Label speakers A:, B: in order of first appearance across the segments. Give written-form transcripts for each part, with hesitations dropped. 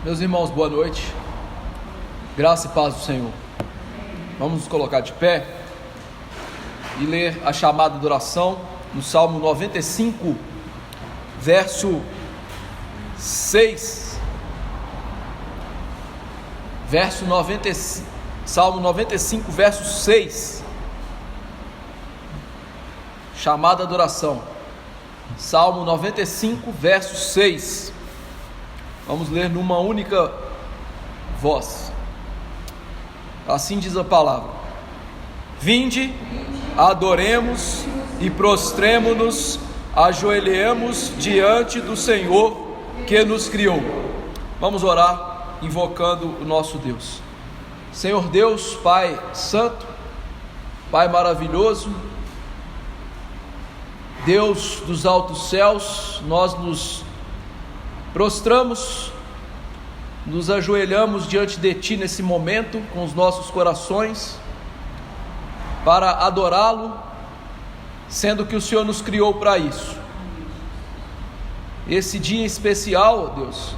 A: Meus irmãos, boa noite, graça e paz do Senhor. Vamos nos colocar de pé e ler a chamada de oração no Salmo 95, verso 6. Salmo 95, verso 6. Chamada de oração. Salmo 95, verso 6. Vamos ler numa única voz. Assim diz a palavra: Vinde, adoremos e prostremo-nos, ajoelhemos diante do Senhor que nos criou. Vamos orar invocando o nosso Deus. Senhor Deus, Pai Santo, Pai maravilhoso, Deus dos altos céus, nós nos prostramos, nos ajoelhamos diante de Ti nesse momento, com os nossos corações, para adorá-lo, sendo que o Senhor nos criou para isso. Esse dia especial, ó Deus,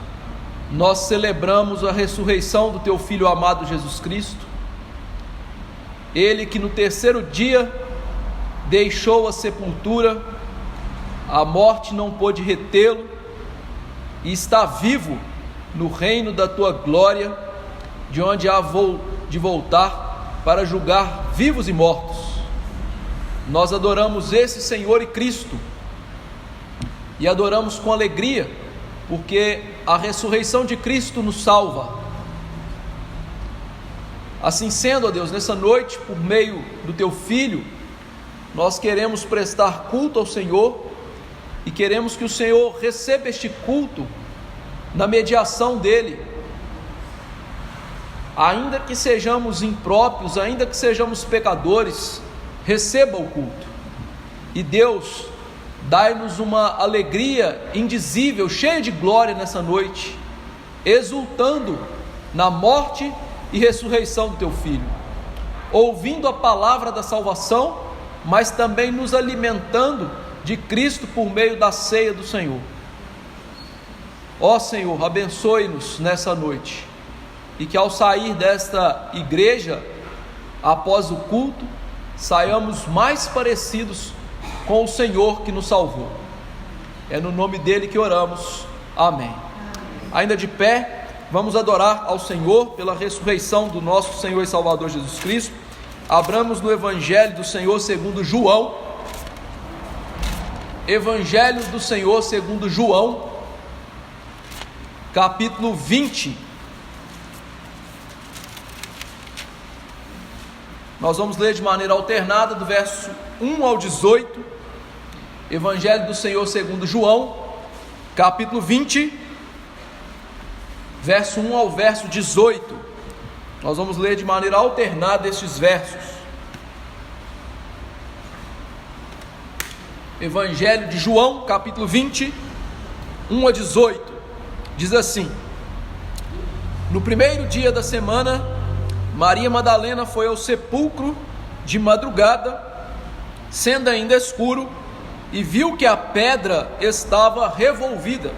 A: nós celebramos a ressurreição do Teu Filho amado Jesus Cristo, Ele que no terceiro dia deixou a sepultura, a morte não pôde retê-lo, e está vivo no reino da Tua glória, de onde há de voltar para julgar vivos e mortos. Nós adoramos esse Senhor e Cristo, e adoramos com alegria, porque a ressurreição de Cristo nos salva. Assim sendo, ó Deus, nessa noite, por meio do Teu Filho, nós queremos prestar culto ao Senhor, e queremos que o Senhor receba este culto na mediação dEle. Ainda que sejamos impróprios, ainda que sejamos pecadores, receba o culto. E Deus, dai-nos uma alegria indizível, cheia de glória nessa noite, exultando na morte e ressurreição do Teu Filho, ouvindo a palavra da salvação, mas também nos alimentando de Cristo por meio da ceia do Senhor. Ó Senhor, abençoe-nos nessa noite, e que ao sair desta igreja, após o culto, saiamos mais parecidos com o Senhor que nos salvou. É no nome dele que oramos, amém. Ainda de pé, vamos adorar ao Senhor pela ressurreição do nosso Senhor e Salvador Jesus Cristo. Abramos no Evangelho do Senhor segundo João, Evangelho do Senhor segundo João, capítulo 20. Nós vamos ler de maneira alternada do verso 1 ao 18, Evangelho do Senhor segundo João, capítulo 20, verso 1 ao verso 18. Nós vamos ler de maneira alternada estes versos. Evangelho de João, capítulo 20, 1 a 18, diz assim: No primeiro dia da semana, Maria Madalena foi ao sepulcro de madrugada, sendo ainda escuro, e viu que a pedra estava revolvida.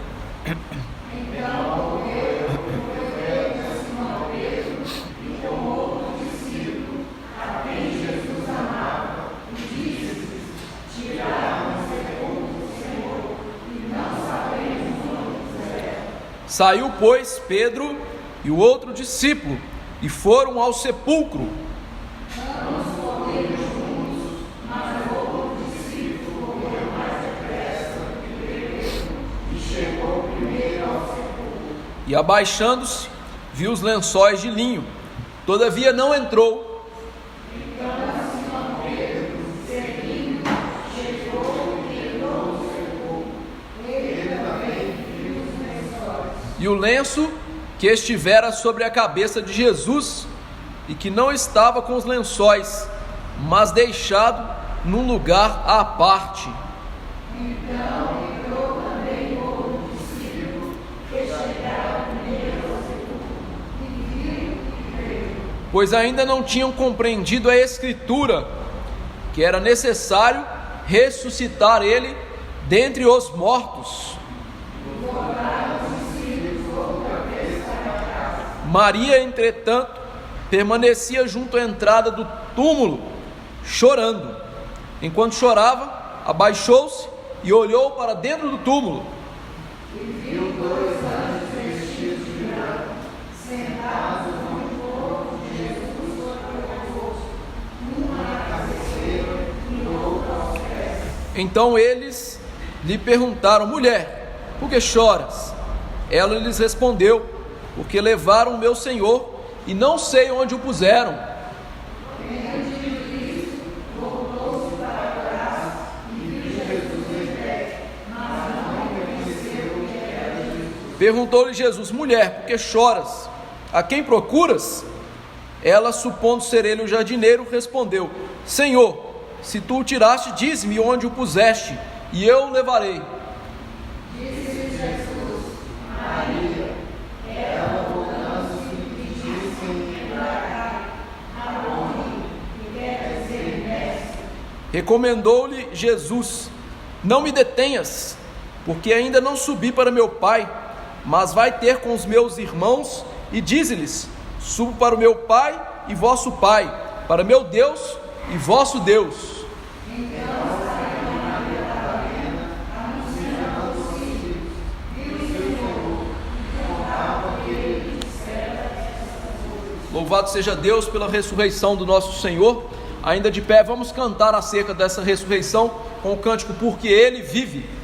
A: Saiu, pois, Pedro e o outro discípulo, e foram ao sepulcro. E abaixando-se, viu os lençóis de linho, todavia não entrou. E o lenço que estivera sobre a cabeça de Jesus, e que não estava com os lençóis, mas deixado num lugar à parte. Então entrou também outro discípulo, que chegara primeiro ao sepulcro, e viu e veio. Pois ainda não tinham compreendido a Escritura, que era necessário ressuscitar ele dentre os mortos. Maria, entretanto, permanecia junto à entrada do túmulo, chorando. Enquanto chorava, abaixou-se e olhou para dentro do túmulo.
B: E viu 2 anjos vestidos de branco, sentados um do corpo de Jesus sobre o rosto, um na cabeceira e outro aos pés.
A: Então eles lhe perguntaram: mulher, por que choras? Ela lhes respondeu: porque levaram o meu Senhor e não sei onde o puseram. Perguntou-lhe Jesus: mulher, por que choras? A quem procuras? Ela, supondo ser ele o jardineiro, respondeu: Senhor, se tu o tiraste, dize-me onde o puseste, e eu o levarei.
B: Disse-lhe Jesus: Maria. Ela, voltando-se, lhe disse: Rabi, que quer dizer mestre.
A: Recomendou-lhe Jesus: não me detenhas, porque ainda não subi para meu Pai, mas vai ter com os meus irmãos e dize-lhes: subo para o meu Pai e vosso Pai, para meu Deus e vosso Deus.
B: Então saiu Maria Madalena, anunciando os filhos, viu o Senhor, e contava que ele dissera essas coisas.
A: Louvado seja Deus pela ressurreição do nosso Senhor. Ainda de pé, vamos cantar acerca dessa ressurreição com o cântico Porque Ele Vive.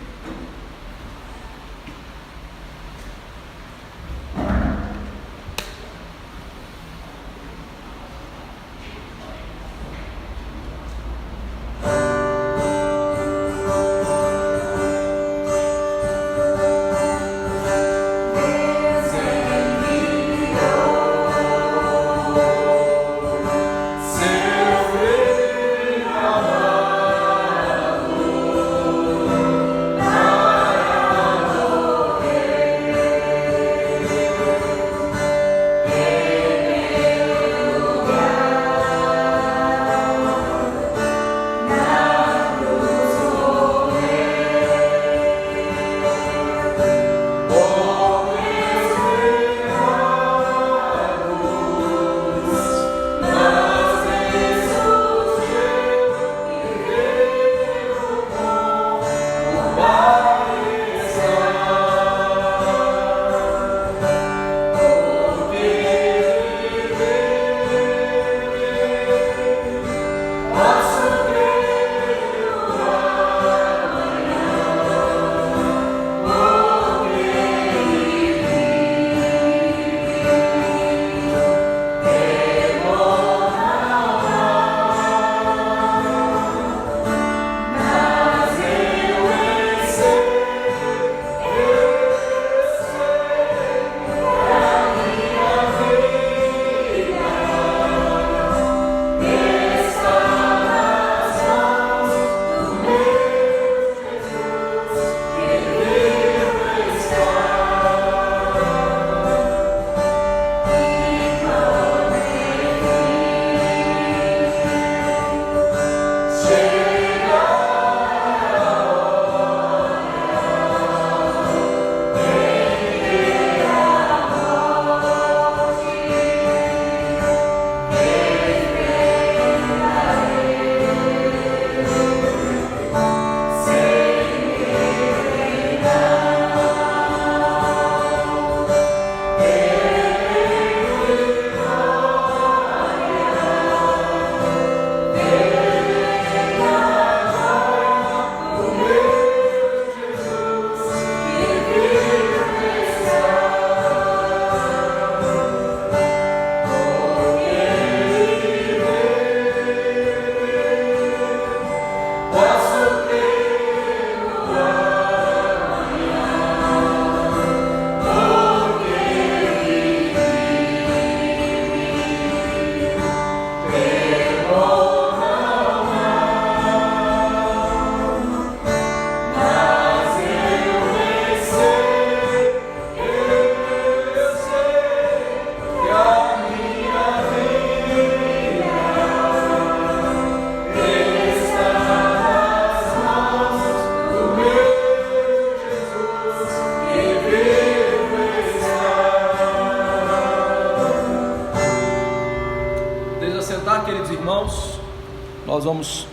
A: nós vamos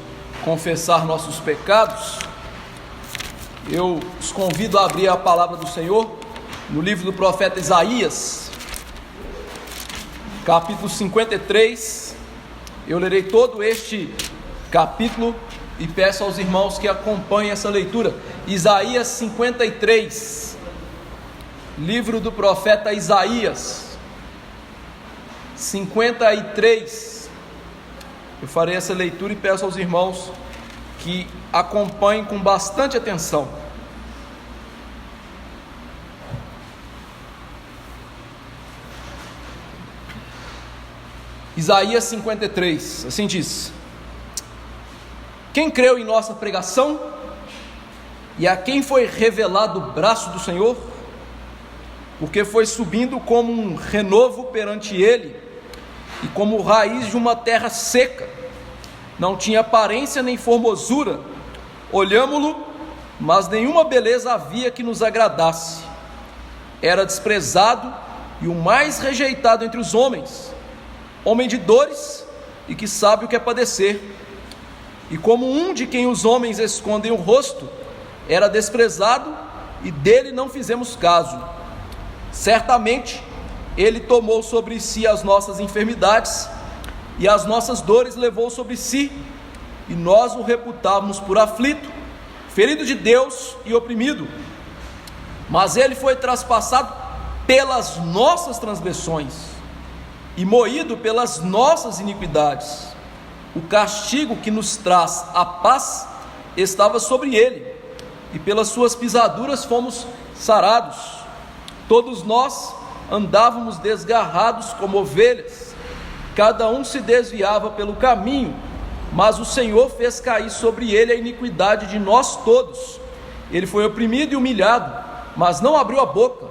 A: confessar nossos pecados. Eu os convido a abrir a palavra do Senhor no livro do profeta Isaías, capítulo 53. Eu lerei todo este capítulo e peço aos irmãos que acompanhem essa leitura. Isaías 53, livro do profeta Isaías 53. Eu farei essa leitura e peço aos irmãos que acompanhem com bastante atenção. Isaías 53, assim diz: quem creu em nossa pregação, e a quem foi revelado o braço do Senhor? Porque foi subindo como um renovo perante ele, e como raiz de uma terra seca, não tinha aparência nem formosura. Olhámo-lo, mas nenhuma beleza havia que nos agradasse. Era desprezado e o mais rejeitado entre os homens, homem de dores e que sabe o que é padecer. E como um de quem os homens escondem o rosto, era desprezado e dele não fizemos caso. Certamente ele tomou sobre si as nossas enfermidades e as nossas dores levou sobre si, e nós o reputávamos por aflito, ferido de Deus e oprimido. Mas ele foi traspassado pelas nossas transgressões e moído pelas nossas iniquidades. O castigo que nos traz a paz estava sobre ele, e pelas suas pisaduras fomos sarados. Todos nós andávamos desgarrados como ovelhas, cada um se desviava pelo caminho, mas o Senhor fez cair sobre ele a iniquidade de nós todos. Ele foi oprimido e humilhado, mas não abriu a boca.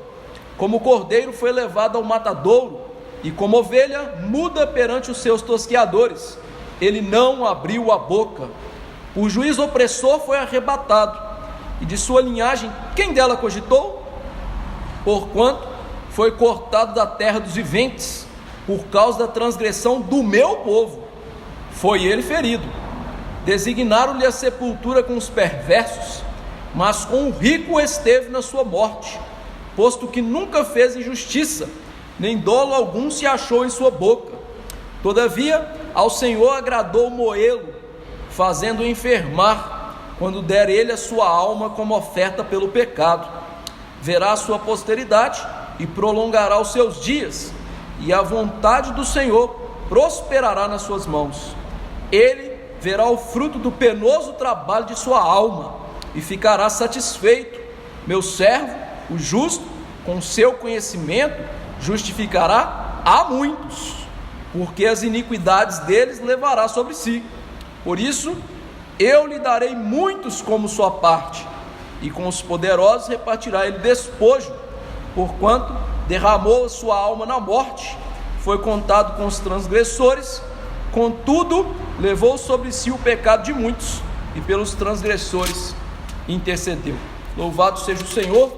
A: Como cordeiro foi levado ao matadouro, e como ovelha muda perante os seus tosqueadores, ele não abriu a boca. O juiz opressor foi arrebatado, e de sua linhagem quem dela cogitou? Porquanto foi cortado da terra dos viventes, por causa da transgressão do meu povo, foi ele ferido. Designaram-lhe a sepultura com os perversos, mas com o rico esteve na sua morte, posto que nunca fez injustiça, nem dolo algum se achou em sua boca. Todavia ao Senhor agradou moê-lo, fazendo-o enfermar, quando der ele a sua alma como oferta pelo pecado. Verá a sua posteridade e prolongará os seus dias, e a vontade do Senhor prosperará nas suas mãos. Ele verá o fruto do penoso trabalho de sua alma e ficará satisfeito. Meu servo, o justo, com seu conhecimento justificará a muitos, porque as iniquidades deles levará sobre si. Por isso eu lhe darei muitos como sua parte, e com os poderosos repartirá ele despojo, porquanto derramou a sua alma na morte, foi contado com os transgressores, contudo levou sobre si o pecado de muitos, e pelos transgressores intercedeu. Louvado seja o Senhor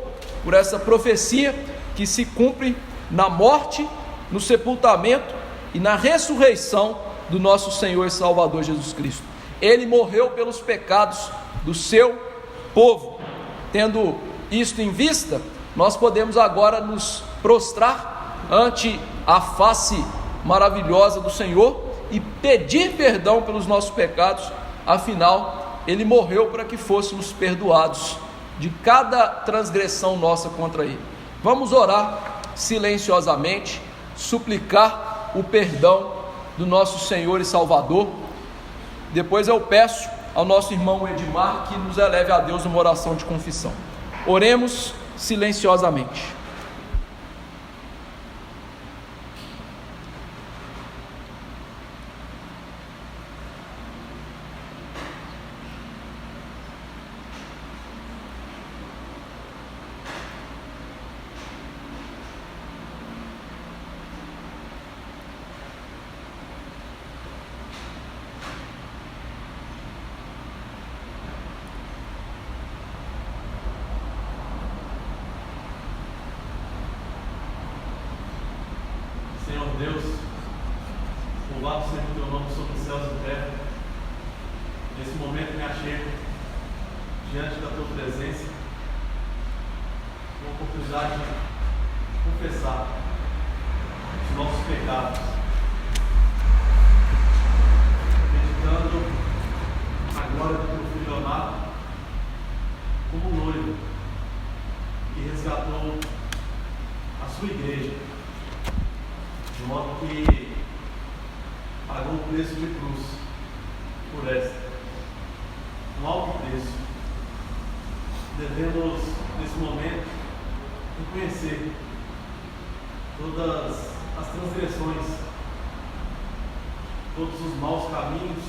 A: por essa profecia que se cumpre na morte, no sepultamento e na ressurreição do nosso Senhor e Salvador Jesus Cristo. Ele morreu pelos pecados do seu povo. Tendo isto em vista, nós podemos agora nos prostrar ante a face maravilhosa do Senhor e pedir perdão pelos nossos pecados. Afinal, ele morreu para que fôssemos perdoados de cada transgressão nossa contra ele. Vamos orar silenciosamente, suplicar o perdão do nosso Senhor e Salvador. Depois eu peço ao nosso irmão Edmar que nos eleve a Deus uma oração de confissão. Oremos silenciosamente.
C: Senhor Deus, louvado seja o teu nome sobre os céus e terra. Nesse momento me achego diante da tua presença, com a oportunidade de confessar os nossos pecados, meditando a glória do teu Filho amado como noivo que resgatou a sua igreja, de modo que pagou o preço de cruz por esta, um alto preço. Devemos, nesse momento, reconhecer todas as transgressões, todos os maus caminhos,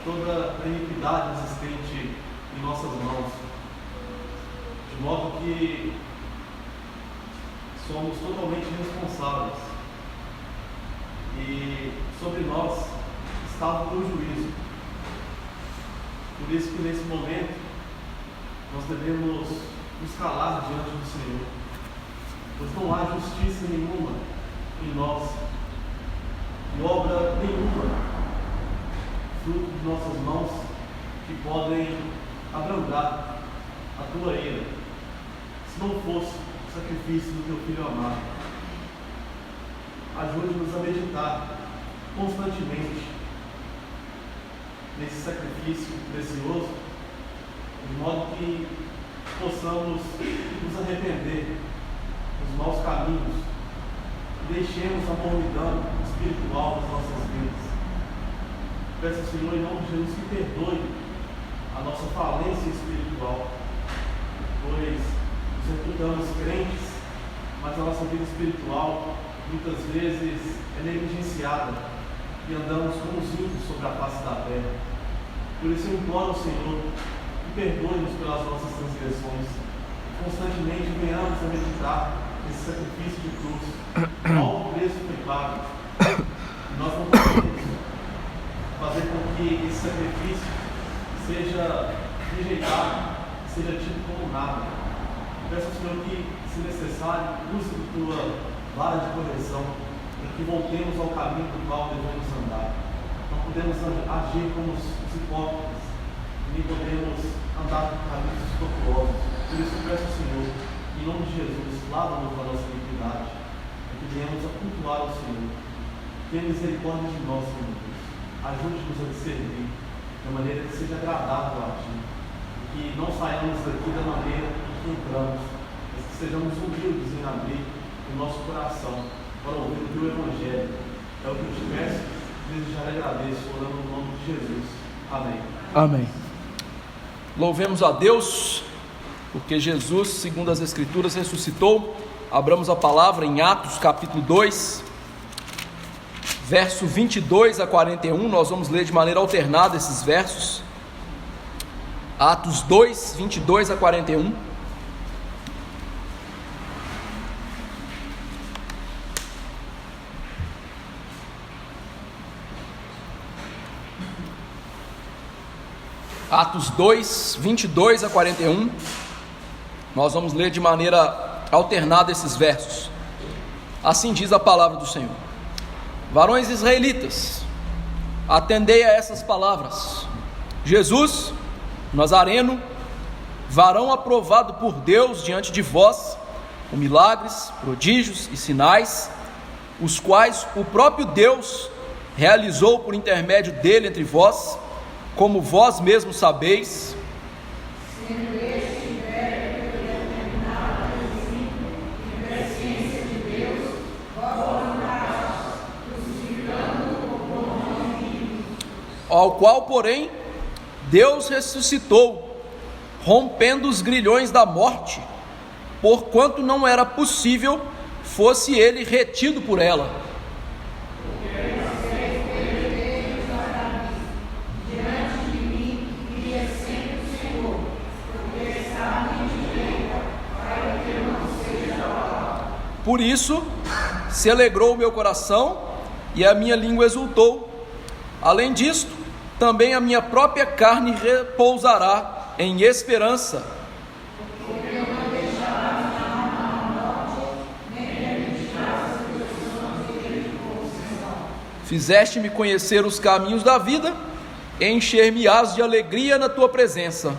C: toda a iniquidade existente em nossas mãos, de modo que somos totalmente responsáveis e sobre nós está o teu juízo. Por isso que nesse momento nós devemos nos calar diante do Senhor, pois não há justiça nenhuma em nós e obra nenhuma fruto de nossas mãos que podem abrandar a tua ira, se não fosse o sacrifício do teu Filho amado. Ajude-nos a meditar constantemente nesse sacrifício precioso, de modo que possamos nos arrepender dos maus caminhos e deixemos a mornidão espiritual das nossas vidas. Peço ao Senhor, em nome de Jesus, que perdoe a nossa falência espiritual, pois nos reputamos crentes, mas a nossa vida espiritual muitas vezes é negligenciada e andamos como os ímpios sobre a face da terra. Por isso eu imploro ao Senhor que perdoe-nos pelas nossas transgressões, constantemente venhamos a meditar nesse sacrifício de cruz, qual o preço foi pago. Nós não podemos fazer com que esse sacrifício seja rejeitado, seja tido como nada. Peço ao Senhor que, se necessário, use de tua vara de correção, para que voltemos ao caminho do qual devemos andar. Não podemos agir como os hipócritas, nem podemos andar por caminhos tortuosos. Por isso eu peço ao Senhor, em nome de Jesus, lava-nos da nossa iniquidade, para que venhamos a cultuar ao Senhor. Tenha misericórdia de nós, Senhor Deus. Ajude-nos a servir de maneira que seja agradável a Ti, e que não saiamos daqui da maneira que entramos, mas que sejamos humildes em abrir o nosso coração para ouvir o Teu Evangelho. É o que eu te peço, desde já lhe agradeço, orando no nome de Jesus. Amém.
A: Amém. Louvemos a Deus, porque Jesus, segundo as Escrituras, ressuscitou. Abramos a palavra em Atos capítulo 2, verso 22 a 41, nós vamos ler de maneira alternada esses versos. Atos 2, 22 a 41. Atos 2, 22 a 41, nós vamos ler de maneira alternada esses versos. Assim diz a palavra do Senhor: Varões israelitas, atendei a essas palavras. Jesus, Nazareno, varão aprovado por Deus diante de vós, com milagres, prodígios e sinais, os quais o próprio Deus realizou por intermédio dele entre vós, como vós mesmos sabeis. Ao qual, porém, Deus ressuscitou, rompendo os grilhões da morte, porquanto não era possível fosse ele retido por ela. Por isso se alegrou o meu coração e a minha língua exultou. Além disto, também a minha própria carne repousará em esperança. Fizeste-me conhecer os caminhos da vida, encher-me-ás de alegria na tua presença.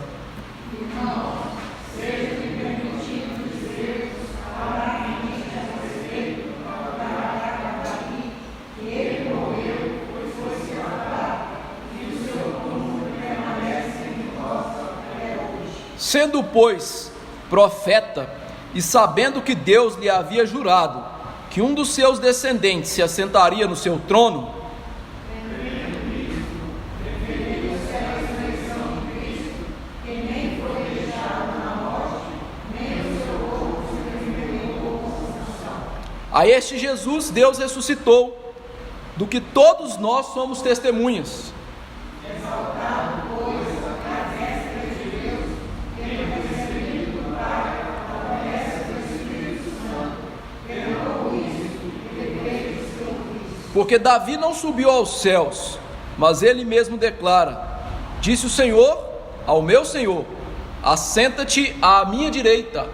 A: Sendo, pois, profeta, e sabendo que Deus lhe havia jurado que um dos seus descendentes se assentaria no seu trono, a este Jesus Deus ressuscitou, do que todos nós somos testemunhas. Porque Davi não subiu aos céus, mas ele mesmo declara: disse o Senhor ao meu Senhor, assenta-te à minha direita,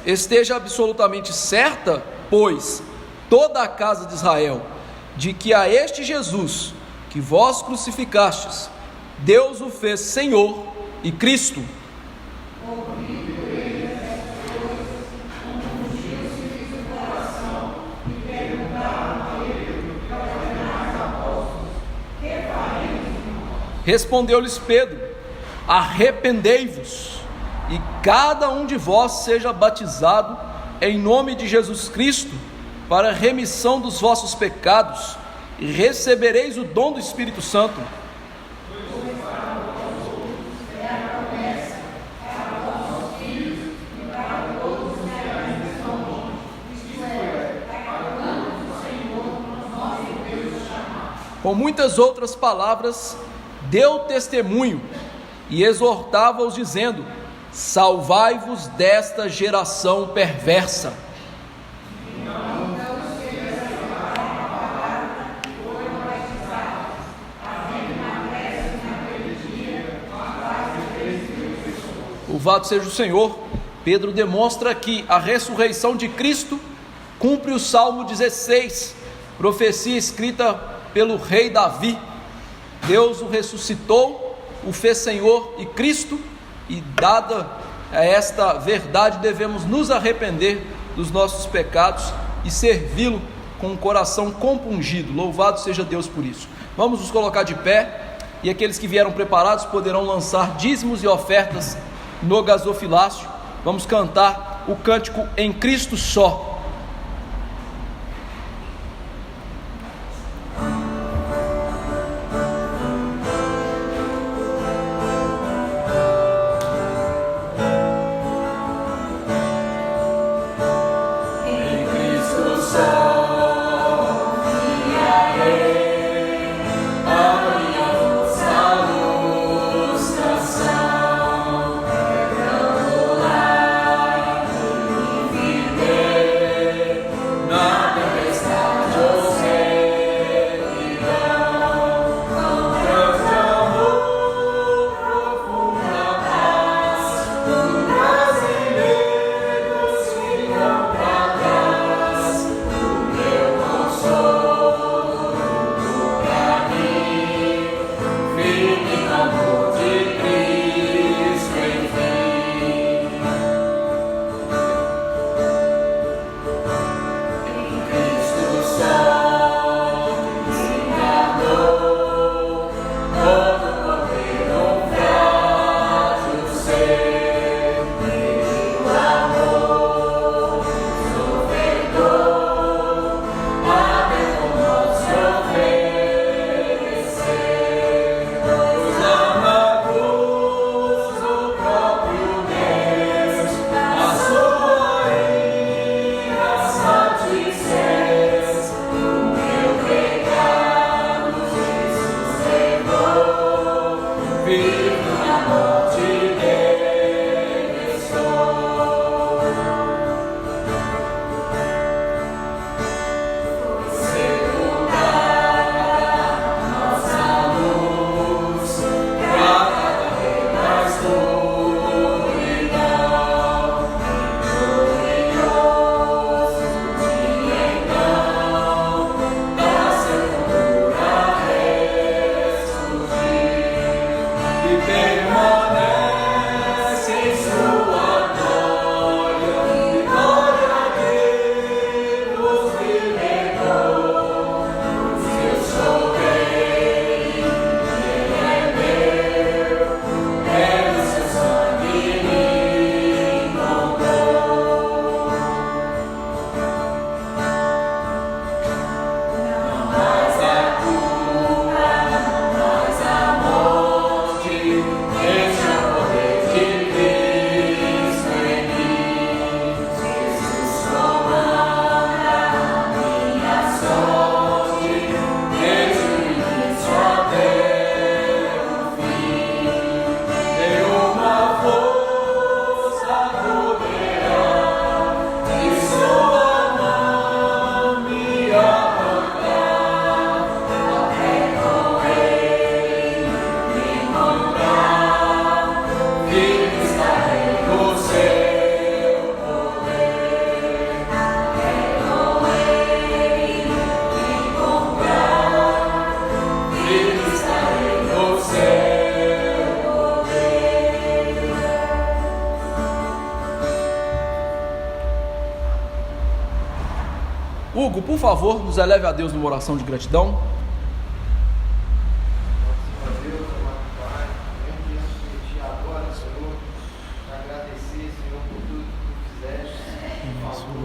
A: esteja absolutamente certa, pois, toda a casa de Israel, de que a este Jesus, que vós crucificastes, Deus o fez Senhor e Cristo. Respondeu-lhes Pedro: arrependei-vos, e cada um de vós seja batizado em nome de Jesus Cristo, para a remissão dos vossos pecados, e recebereis o dom do Espírito Santo. Com muitas outras palavras deu testemunho e exortava-os dizendo: salvai-vos desta geração perversa. Louvado seja o Senhor. Pedro demonstra que a ressurreição de Cristo cumpre o Salmo 16, profecia escrita pelo rei Davi. Deus o ressuscitou, o fez Senhor e Cristo, e dada esta verdade devemos nos arrepender dos nossos pecados e servi-lo com um coração compungido. Louvado seja Deus por isso. Vamos nos colocar de pé, e aqueles que vieram preparados poderão lançar dízimos e ofertas no gasofilácio. Vamos cantar o cântico Em Cristo Só.
B: Yeah.
A: Hugo, por favor, nos eleve a Deus numa oração de gratidão.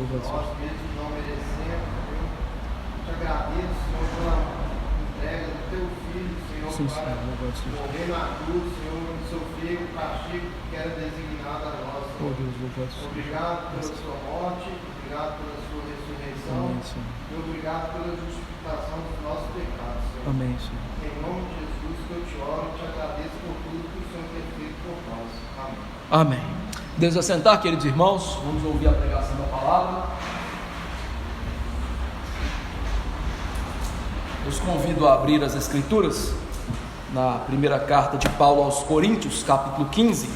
B: Nós mesmos não merecemos, Senhor. Te agradeço, Senhor, pela entrega do teu filho, Senhor, para morrer na cruz, Senhor, e sofrer o castigo que era designado a nós, Senhor. Obrigado pela sua morte, obrigado pela sua ressurreição, e obrigado pela justificação dos nossos pecados, Senhor.
A: Amém, Senhor.
B: Em nome de Jesus que eu te oro e te agradeço por tudo que o Senhor tem feito por nós. Amém.
A: Amém. Deus assentar, queridos irmãos, vamos ouvir a pregação da palavra. Os convido a abrir as Escrituras na primeira carta de Paulo aos Coríntios, capítulo 15.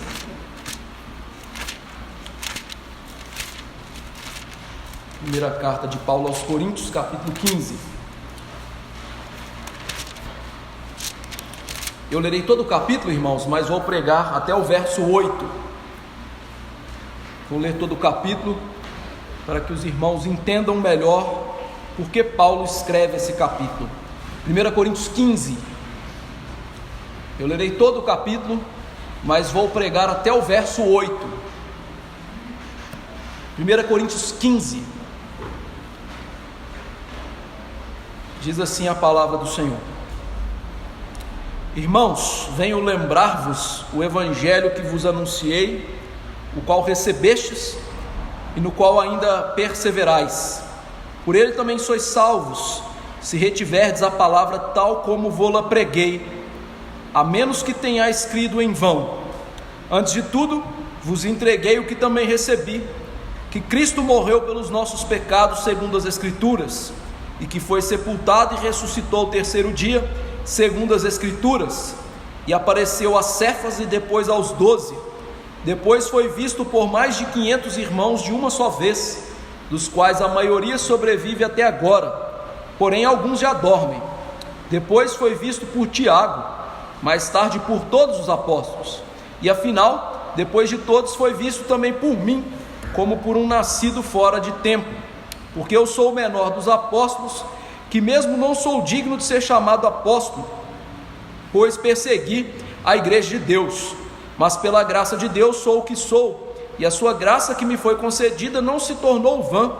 A: Primeira carta de Paulo aos Coríntios, capítulo 15. Eu lerei todo o capítulo, irmãos, mas vou pregar até o verso 8. Vou ler todo o capítulo para que os irmãos entendam melhor por que Paulo escreve esse capítulo. 1 Coríntios 15. Eu lerei todo o capítulo, mas vou pregar até o verso 8. 1 Coríntios 15. Diz assim a palavra do Senhor: Irmãos, venho lembrar-vos o evangelho que vos anunciei, o qual recebestes e no qual ainda perseverais. Por ele também sois salvos, se retiverdes a palavra tal como vô-la preguei, a menos que tenhais crido em vão. Antes de tudo, vos entreguei o que também recebi, que Cristo morreu pelos nossos pecados segundo as Escrituras, e que foi sepultado e ressuscitou ao terceiro dia, segundo as Escrituras, e apareceu a Cefas e depois aos 12. Depois foi visto por mais de 500 irmãos de uma só vez, dos quais a maioria sobrevive até agora, porém alguns já dormem. Depois foi visto por Tiago, mais tarde por todos os apóstolos, e afinal, depois de todos foi visto também por mim, como por um nascido fora de tempo, porque eu sou o menor dos apóstolos, que mesmo não sou digno de ser chamado apóstolo, pois persegui a igreja de Deus. Mas pela graça de Deus sou o que sou, e a sua graça que me foi concedida não se tornou vã.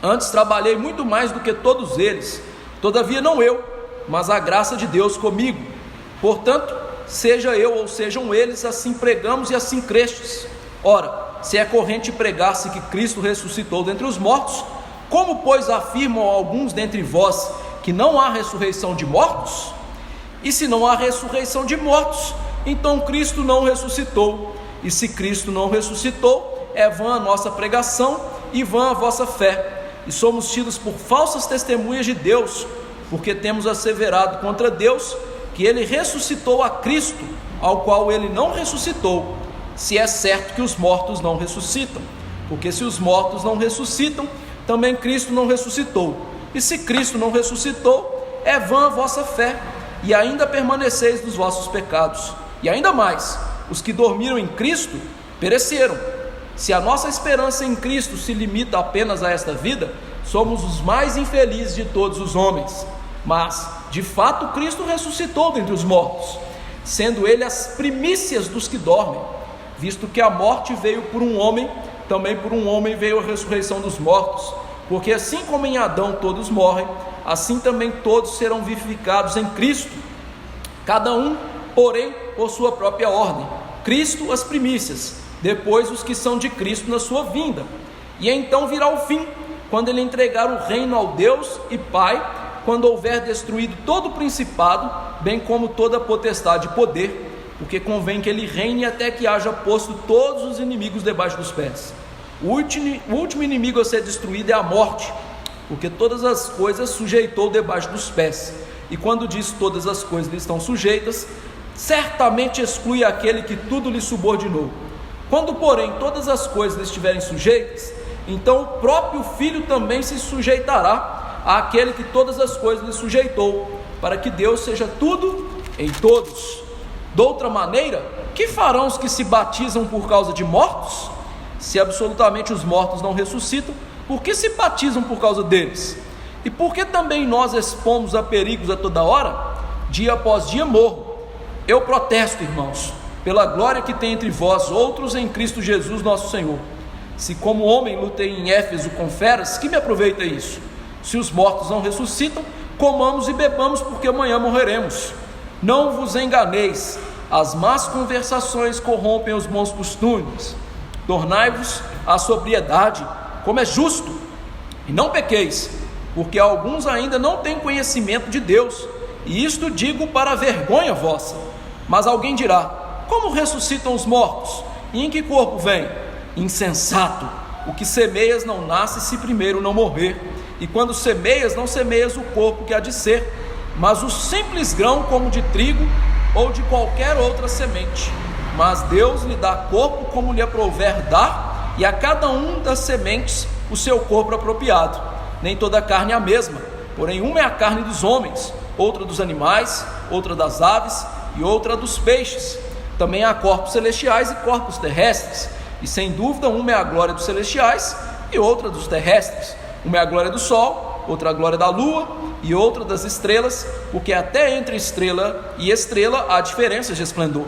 A: Antes trabalhei muito mais do que todos eles, todavia não eu, mas a graça de Deus comigo. Portanto, seja eu ou sejam eles, assim pregamos e assim crestes. Ora, se é corrente pregar-se que Cristo ressuscitou dentre os mortos, como pois afirmam alguns dentre vós que não há ressurreição de mortos? E se não há ressurreição de mortos, então Cristo não ressuscitou, e se Cristo não ressuscitou, é vã a nossa pregação e vã a vossa fé, e somos tidos por falsas testemunhas de Deus, porque temos asseverado contra Deus que ele ressuscitou a Cristo, ao qual ele não ressuscitou, se é certo que os mortos não ressuscitam, porque se os mortos não ressuscitam, também Cristo não ressuscitou, e se Cristo não ressuscitou, é vã a vossa fé, e ainda permaneceis nos vossos pecados. E ainda mais, os que dormiram em Cristo pereceram. Se a nossa esperança em Cristo se limita apenas a esta vida, somos os mais infelizes de todos os homens. Mas, de fato, Cristo ressuscitou dentre os mortos, sendo ele as primícias dos que dormem, visto que a morte veio por um homem, também por um homem veio a ressurreição dos mortos, porque assim como em Adão todos morrem, assim também todos serão vivificados em Cristo, cada um, porém, por sua própria ordem. Cristo as primícias, depois os que são de Cristo na sua vinda, e então virá o fim, quando ele entregar o reino ao Deus e Pai, quando houver destruído todo o principado, bem como toda a potestade e poder, porque convém que ele reine até que haja posto todos os inimigos debaixo dos pés. O último inimigo a ser destruído é a morte, porque todas as coisas sujeitou debaixo dos pés, e quando diz todas as coisas lhe estão sujeitas, certamente exclui aquele que tudo lhe subordinou. Quando, porém, todas as coisas lhe estiverem sujeitas, então o próprio Filho também se sujeitará àquele que todas as coisas lhe sujeitou, para que Deus seja tudo em todos. De outra maneira, que farão os que se batizam por causa de mortos? Se absolutamente os mortos não ressuscitam, Por que se batizam por causa deles? E por que também nós expomos a perigos a toda hora? Dia após dia morro. Eu protesto, irmãos, pela glória que tem entre vós outros em Cristo Jesus nosso Senhor. Se como homem lutei em Éfeso com feras, que me aproveita isso? Se os mortos não ressuscitam, comamos e bebamos, porque amanhã morreremos. Não vos enganeis, as más conversações corrompem os bons costumes. Tornai-vos à sobriedade, como é justo, e não pequeis, porque alguns ainda não têm conhecimento de Deus, e isto digo para a vergonha vossa. Mas alguém dirá: como ressuscitam os mortos? E em que corpo vem? Insensato, o que semeias não nasce se primeiro não morrer, e quando semeias, não semeias o corpo que há de ser, mas o simples grão como de trigo ou de qualquer outra semente. Mas Deus lhe dá corpo como lhe aprouver dar, e a cada um das sementes o seu corpo apropriado. Nem toda a carne é a mesma, porém uma é a carne dos homens, outra dos animais, outra das aves e outra dos peixes. Também há corpos celestiais e corpos terrestres, e sem dúvida uma é a glória dos celestiais e outra dos terrestres. Uma é a glória do sol, outra a glória da lua e outra das estrelas, porque até entre estrela e estrela há diferenças de esplendor.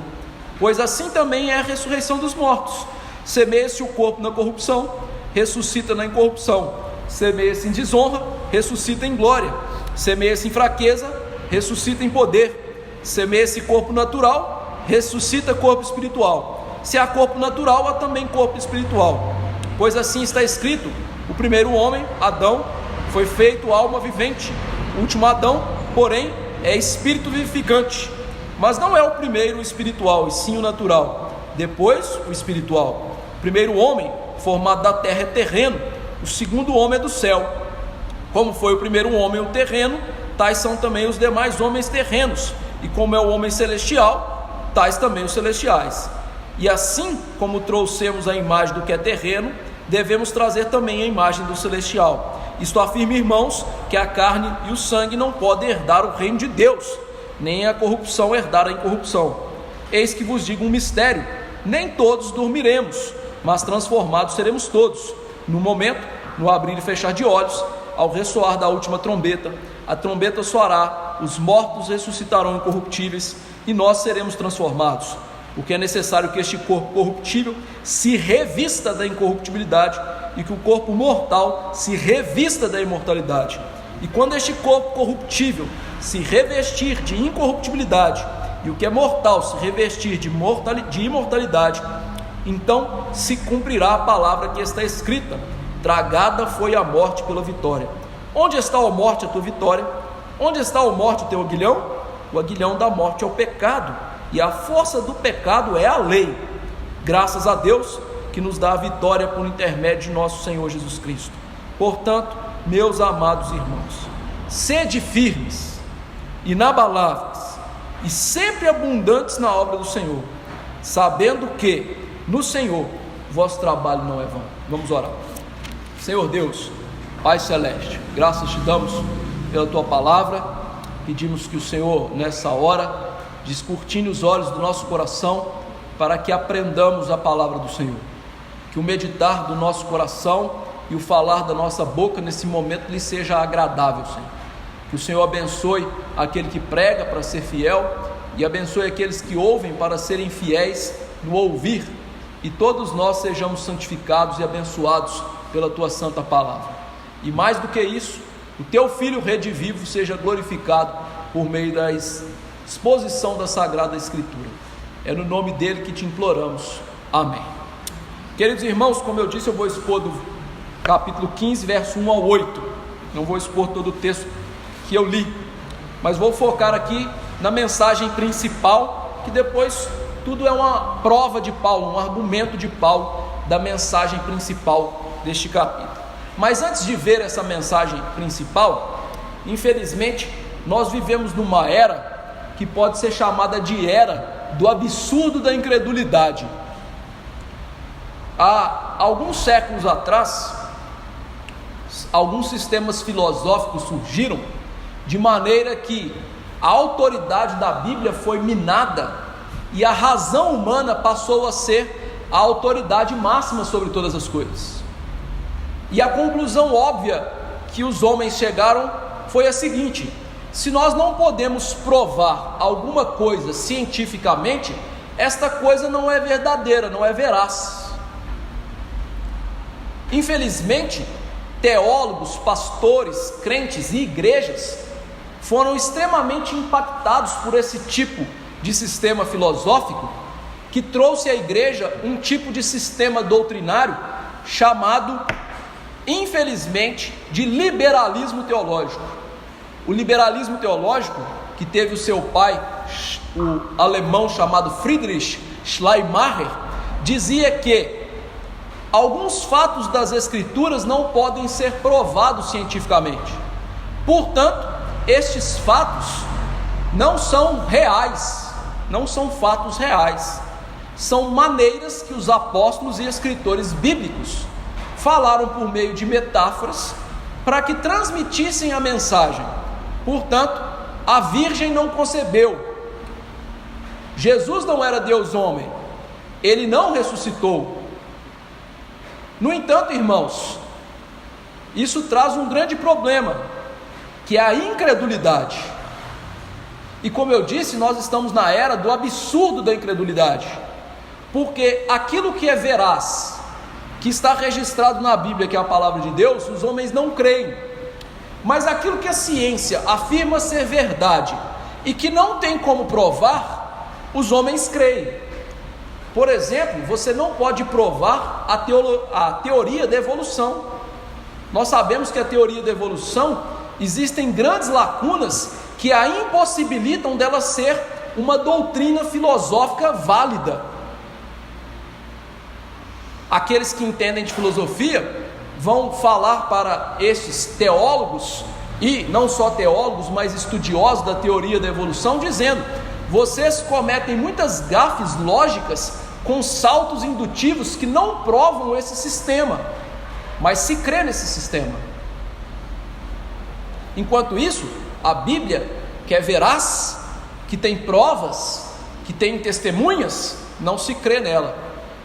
A: Pois assim também é a ressurreição dos mortos. Semeia-se o corpo na corrupção, ressuscita na incorrupção. Semeia-se em desonra, ressuscita em glória. Semeia-se em fraqueza, ressuscita em poder. Semeia-se corpo natural, ressuscita corpo espiritual. Se há corpo natural, há também corpo espiritual. Pois assim está escrito: o primeiro homem, Adão, foi feito alma vivente. O último Adão, porém, é espírito vivificante. Mas não é o primeiro o espiritual, e sim o natural. Depois o espiritual. O primeiro homem, formado da terra, é terreno. O segundo homem é do céu. Como foi o primeiro homem o terreno, tais são também os demais homens terrenos. E como é o homem celestial, tais também os celestiais. E assim como trouxemos a imagem do que é terreno, devemos trazer também a imagem do celestial. Isto afirma, irmãos, que a carne e o sangue não podem herdar o reino de Deus, nem a corrupção herdar a incorrupção. Eis que vos digo um mistério: nem todos dormiremos, mas transformados seremos todos, no momento, no abrir e fechar de olhos, ao ressoar da última trombeta. A trombeta soará, os mortos ressuscitarão incorruptíveis, e nós seremos transformados. Porque é necessário que este corpo corruptível se revista da incorruptibilidade, e que o corpo mortal se revista da imortalidade. E quando este corpo corruptível se revestir de incorruptibilidade, e o que é mortal se revestir de imortalidade, então se cumprirá a palavra que está escrita: tragada foi a morte pela vitória. Onde está, ó morte, a tua vitória? Onde está, ó morte, o teu aguilhão? O aguilhão da morte é o pecado, e a força do pecado é a lei. Graças a Deus que nos dá a vitória por intermédio de nosso Senhor Jesus Cristo. Portanto, meus amados irmãos, sede firmes, inabaláveis e sempre abundantes na obra do Senhor, sabendo que no Senhor vosso trabalho não é vão. Vamos orar. Senhor Deus, Pai Celeste, graças te damos pela tua palavra. Pedimos que o Senhor nessa hora descortine os olhos do nosso coração, para que aprendamos a palavra do Senhor. Que o meditar do nosso coração e o falar da nossa boca nesse momento lhe seja agradável, Senhor. Que o Senhor abençoe aquele que prega para ser fiel, e abençoe aqueles que ouvem para serem fiéis no ouvir, e todos nós sejamos santificados e abençoados pela tua santa palavra. E mais do que isso, o teu Filho redivivo seja glorificado por meio da exposição da Sagrada Escritura. É no nome dele que te imploramos. Amém. Queridos irmãos, como eu disse, eu vou expor do capítulo 15, verso 1 ao 8. Não vou expor todo o texto que eu li, mas vou focar aqui na mensagem principal, que depois tudo é uma prova de Paulo, um argumento de Paulo da mensagem principal deste capítulo. Mas antes de ver essa mensagem principal, infelizmente, nós vivemos numa era que pode ser chamada de era do absurdo da incredulidade. Há alguns séculos atrás, alguns sistemas filosóficos surgiram de maneira que a autoridade da Bíblia foi minada e a razão humana passou a ser a autoridade máxima sobre todas as coisas. E a conclusão óbvia que os homens chegaram foi a seguinte: se nós não podemos provar alguma coisa cientificamente, esta coisa não é verdadeira, não é veraz. Infelizmente, teólogos, pastores, crentes e igrejas foram extremamente impactados por esse tipo de sistema filosófico, que trouxe à igreja um tipo de sistema doutrinário chamado, infelizmente, de liberalismo teológico. O liberalismo teológico, que teve o seu pai, o alemão chamado Friedrich Schleiermacher, dizia que alguns fatos das Escrituras não podem ser provados cientificamente. Portanto, estes fatos não são reais, não são fatos reais, são maneiras que os apóstolos e escritores bíblicos falaram por meio de metáforas para que transmitissem a mensagem. Portanto, a Virgem não concebeu, Jesus não era Deus homem, ele não ressuscitou. No entanto, irmãos, isso traz um grande problema, que é a incredulidade. E como eu disse, nós estamos na era do absurdo da incredulidade, porque aquilo que é veraz, que está registrado na Bíblia, que é a palavra de Deus, os homens não creem. Mas aquilo que a ciência afirma ser verdade e que não tem como provar, os homens creem. Por exemplo, você não pode provar a teoria da evolução. Nós sabemos que a teoria da evolução existem grandes lacunas que a impossibilitam dela ser uma doutrina filosófica válida. Aqueles que entendem de filosofia vão falar para estes teólogos, e não só teólogos, mas estudiosos da teoria da evolução, dizendo: vocês cometem muitas gafes lógicas com saltos indutivos que não provam esse sistema, mas se crê nesse sistema. Enquanto isso, a Bíblia, que é veraz, que tem provas, que tem testemunhas, não se crê nela.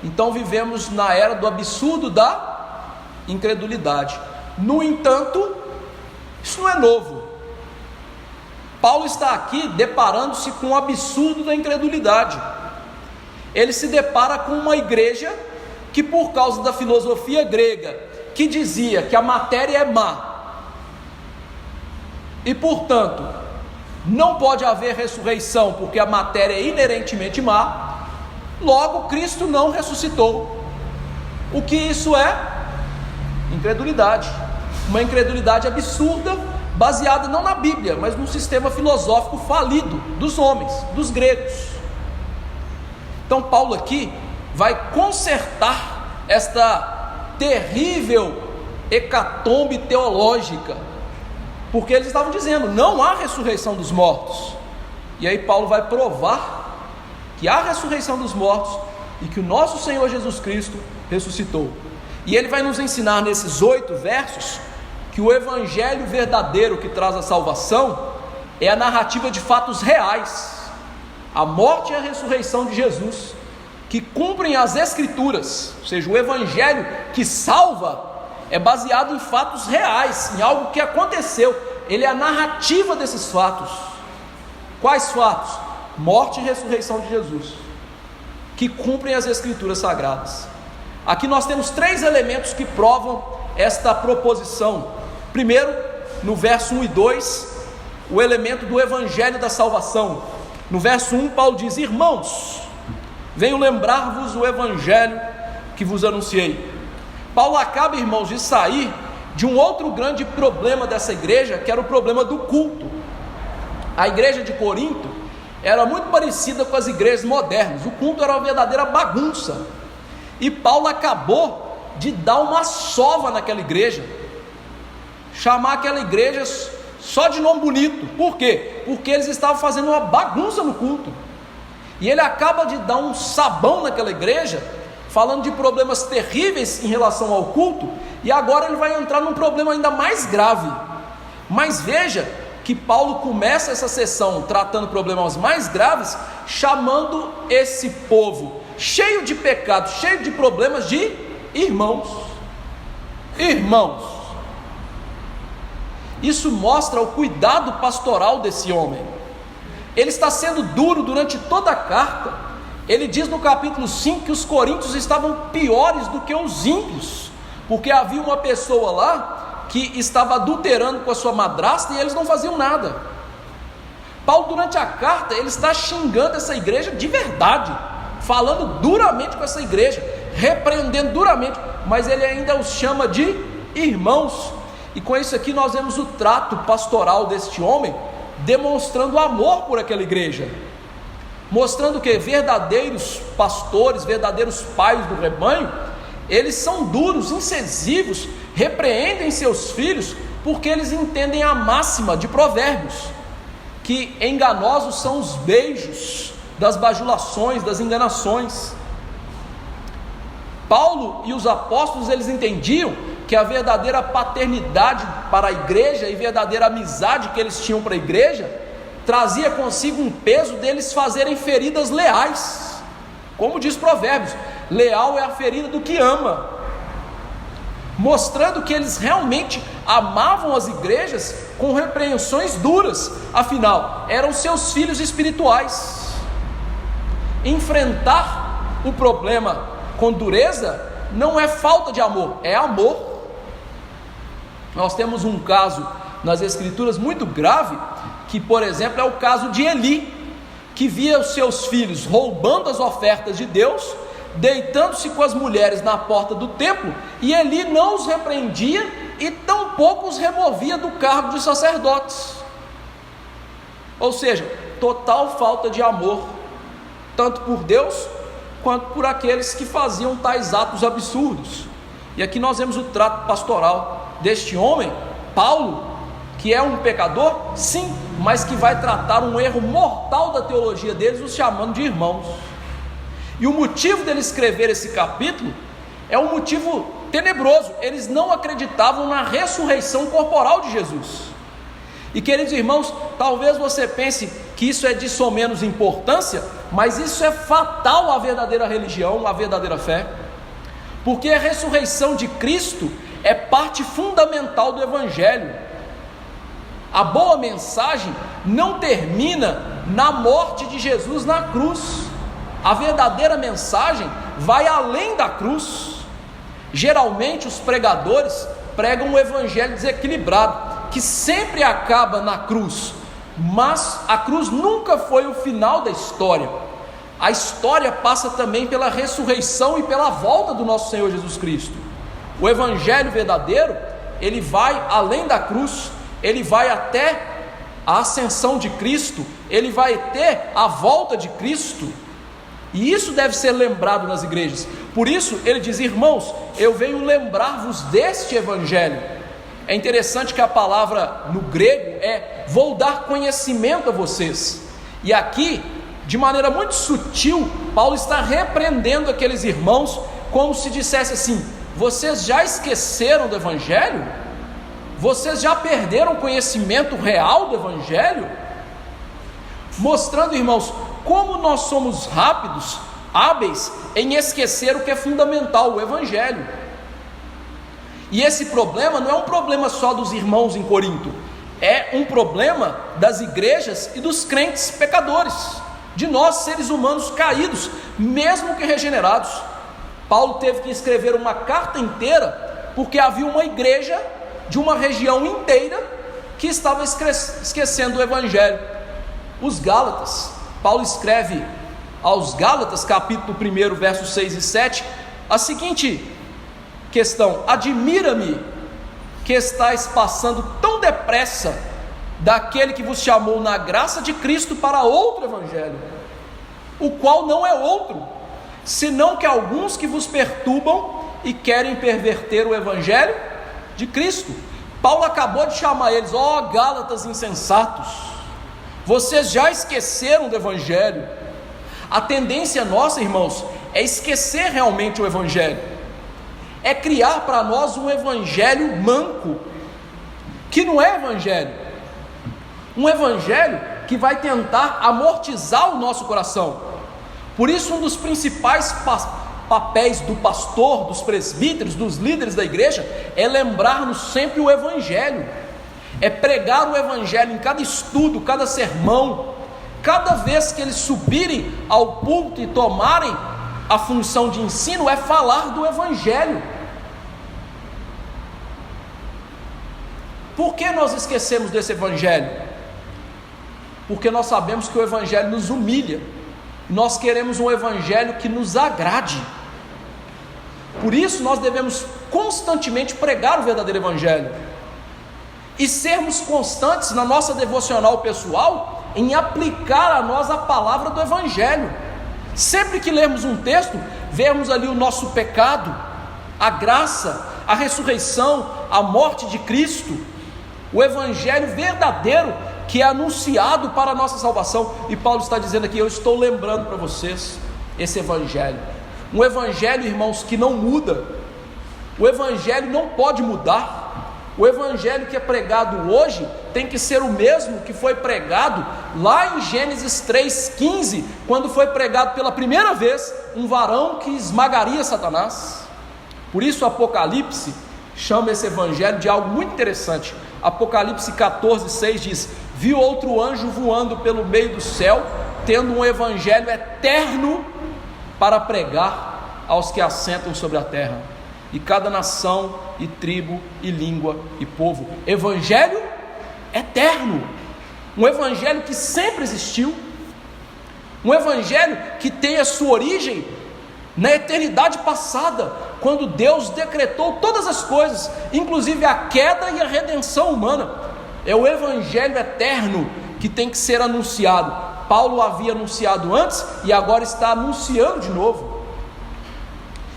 A: Então vivemos na era do absurdo da incredulidade. No entanto, isso não é novo. Paulo está aqui deparando-se com o absurdo da incredulidade. Ele se depara com uma igreja que, por causa da filosofia grega, que dizia que a matéria é má e, portanto, não pode haver ressurreição porque a matéria é inerentemente má, logo Cristo não ressuscitou. O que isso é? Incredulidade. Uma incredulidade absurda, baseada não na Bíblia, mas num sistema filosófico falido dos homens, dos gregos. Então Paulo aqui vai consertar esta terrível hecatombe teológica, porque eles estavam dizendo: não há ressurreição dos mortos. E aí Paulo vai provar que há ressurreição dos mortos e que o nosso Senhor Jesus Cristo ressuscitou. E ele vai nos ensinar nesses 8 versos que o evangelho verdadeiro que traz a salvação é a narrativa de fatos reais, a morte e a ressurreição de Jesus, que cumprem as Escrituras. Ou seja, o evangelho que salva é baseado em fatos reais, em algo que aconteceu. Ele é a narrativa desses fatos. Quais fatos? Morte e ressurreição de Jesus, que cumprem as Escrituras sagradas. Aqui nós temos 3 elementos que provam esta proposição. Primeiro, no verso 1 e 2, o elemento do evangelho da salvação. No verso 1, Paulo diz: irmãos, venho lembrar-vos o evangelho que vos anunciei. Paulo acaba, irmãos, de sair de um outro grande problema dessa igreja, que era o problema do culto. A igreja de Corinto era muito parecida com as igrejas modernas. O culto era uma verdadeira bagunça. E Paulo acabou de dar uma sova naquela igreja, chamar aquela igreja só de nome bonito. Por quê? Porque eles estavam fazendo uma bagunça no culto. E ele acaba de dar um sabão naquela igreja, falando de problemas terríveis em relação ao culto, e agora ele vai entrar num problema ainda mais grave. Mas veja que Paulo começa essa sessão tratando problemas mais graves, chamando esse povo cheio de pecados, cheio de problemas, de irmãos. irmãos. Isso mostra o cuidado pastoral desse homem. Ele está sendo duro durante toda a carta. Ele diz no capítulo 5 que os coríntios estavam piores do que os ímpios, porque havia uma pessoa lá que estava adulterando com a sua madrasta e eles não faziam nada. Paulo, durante a carta, ele está xingando essa igreja de verdade, falando duramente com essa igreja, repreendendo duramente, mas ele ainda os chama de irmãos. E com isso aqui nós vemos o trato pastoral deste homem, demonstrando amor por aquela igreja, mostrando que verdadeiros pastores, verdadeiros pais do rebanho, eles são duros, incisivos, repreendem seus filhos, porque eles entendem a máxima de Provérbios, que enganosos são os beijos das bajulações, das enganações. Paulo e os apóstolos, eles entendiam que a verdadeira paternidade para a igreja e verdadeira amizade que eles tinham para a igreja trazia consigo um peso deles fazerem feridas leais. Como diz Provérbios, leal é a ferida do que ama, mostrando que eles realmente amavam as igrejas com repreensões duras, afinal, eram seus filhos espirituais. Enfrentar o problema com dureza não é falta de amor, é amor. Nós temos um caso nas escrituras muito grave, que por exemplo é o caso de Eli, que via os seus filhos roubando as ofertas de Deus, deitando-se com as mulheres na porta do templo, e Eli não os repreendia e tampouco os removia do cargo de sacerdotes. Ou seja, total falta de amor, tanto por Deus quanto por aqueles que faziam tais atos absurdos. E aqui nós vemos o trato pastoral deste homem, Paulo, que é um pecador, sim, mas que vai tratar um erro mortal da teologia deles, os chamando de irmãos. E o motivo dele escrever esse capítulo é um motivo tenebroso. Eles não acreditavam na ressurreição corporal de Jesus. E queridos irmãos, talvez você pense que isso é de só menos importância, mas isso é fatal à verdadeira religião, à verdadeira fé, porque a ressurreição de Cristo é parte fundamental do Evangelho. A boa mensagem não termina na morte de Jesus na cruz. A verdadeira mensagem vai além da cruz. Geralmente os pregadores pregam um evangelho desequilibrado, que sempre acaba na cruz, mas a cruz nunca foi o final da história. A história passa também pela ressurreição e pela volta do nosso Senhor Jesus Cristo. O evangelho verdadeiro, ele vai além da cruz, ele vai até a ascensão de Cristo, ele vai até a volta de Cristo, e isso deve ser lembrado nas igrejas. Por isso ele diz: irmãos, eu venho lembrar-vos deste evangelho. É interessante que a palavra no grego é: vou dar conhecimento a vocês. E aqui, de maneira muito sutil, Paulo está repreendendo aqueles irmãos, como se dissesse assim: vocês já esqueceram do evangelho? Vocês já perderam o conhecimento real do evangelho? Mostrando, irmãos, como nós somos rápidos, hábeis em esquecer o que é fundamental, o evangelho. E esse problema não é um problema só dos irmãos em Corinto, é um problema das igrejas e dos crentes pecadores, de nós seres humanos caídos, mesmo que regenerados. Paulo teve que escrever uma carta inteira, porque havia uma igreja de uma região inteira que estava esquecendo o evangelho. Os Gálatas, Paulo escreve aos Gálatas, capítulo 1, versos 6 e 7, a seguinte questão: admira-me que estáis passando tão depressa daquele que vos chamou na graça de Cristo para outro evangelho, o qual não é outro, senão que alguns que vos perturbam e querem perverter o evangelho de Cristo. Paulo acabou de chamar eles: ó Gálatas insensatos, vocês já esqueceram do evangelho. A tendência nossa, irmãos, é esquecer realmente o evangelho, é criar para nós um evangelho manco, que não é evangelho, um evangelho que vai tentar amortizar o nosso coração. Por isso, um dos principais papéis do pastor, dos presbíteros, dos líderes da igreja, é lembrar-nos sempre o Evangelho, é pregar o Evangelho em cada estudo, cada sermão, cada vez que eles subirem ao púlpito e tomarem a função de ensino, é falar do Evangelho. Por que nós esquecemos desse Evangelho? Porque nós sabemos que o Evangelho nos humilha, nós queremos um Evangelho que nos agrade. Por isso nós devemos constantemente pregar o verdadeiro Evangelho e sermos constantes na nossa devocional pessoal em aplicar a nós a palavra do Evangelho. Sempre que lermos um texto, vermos ali o nosso pecado, a graça, a ressurreição, a morte de Cristo, o Evangelho verdadeiro que é anunciado para a nossa salvação. E Paulo está dizendo aqui: eu estou lembrando para vocês esse Evangelho, um Evangelho, irmãos, que não muda. O Evangelho não pode mudar. O Evangelho que é pregado hoje tem que ser o mesmo que foi pregado lá em Gênesis 3,15, quando foi pregado pela primeira vez um varão que esmagaria Satanás. Por isso o Apocalipse chama esse Evangelho de algo muito interessante. Apocalipse 14,6 diz: viu outro anjo voando pelo meio do céu, tendo um Evangelho eterno para pregar aos que assentam sobre a terra, e cada nação, e tribo, e língua, e povo. Evangelho eterno, um Evangelho que sempre existiu, um Evangelho que tem a sua origem na eternidade passada, quando Deus decretou todas as coisas, inclusive a queda e a redenção humana. É o Evangelho eterno que tem que ser anunciado. Paulo havia anunciado antes e agora está anunciando de novo.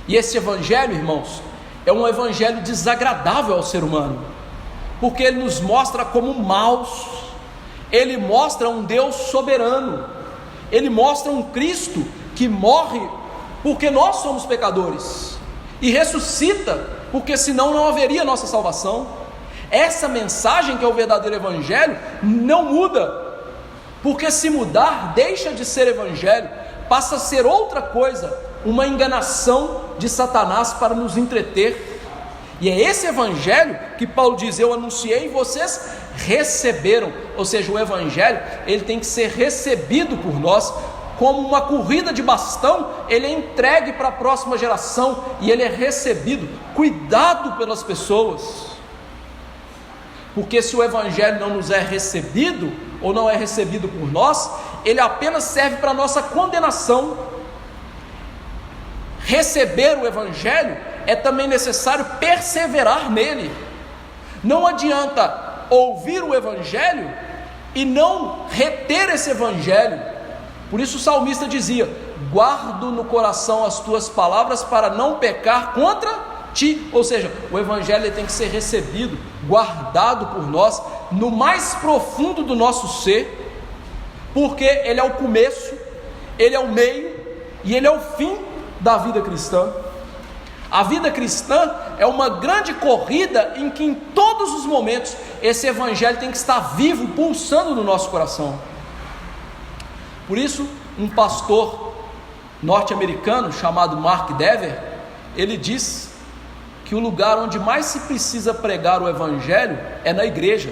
A: E esse Evangelho, irmãos, é um Evangelho desagradável ao ser humano, porque ele nos mostra como maus, ele mostra um Deus soberano, ele mostra um Cristo que morre porque nós somos pecadores e ressuscita porque senão não haveria nossa salvação. Essa mensagem, que é o verdadeiro Evangelho, não muda, porque se mudar, deixa de ser Evangelho, passa a ser outra coisa, uma enganação de Satanás para nos entreter. E é esse Evangelho que Paulo diz: eu anunciei e vocês receberam. Ou seja, o Evangelho, ele tem que ser recebido por nós, como uma corrida de bastão, ele é entregue para a próxima geração, e ele é recebido, cuidado pelas pessoas, porque se o Evangelho não nos é recebido, ou não é recebido por nós, ele apenas serve para a nossa condenação. Receber o Evangelho é também necessário perseverar nele. Não adianta ouvir o Evangelho e não reter esse Evangelho. Por isso o salmista dizia: guardo no coração as tuas palavras para não pecar contra ti. Ou seja, o Evangelho tem que ser recebido, guardado por nós no mais profundo do nosso ser, porque ele é o começo, ele é o meio e ele é o fim da vida cristã. A vida cristã é uma grande corrida em que em todos os momentos esse Evangelho tem que estar vivo, pulsando no nosso coração. Por isso, um pastor norte-americano chamado Mark Dever, ele diz que o lugar onde mais se precisa pregar o Evangelho é na igreja,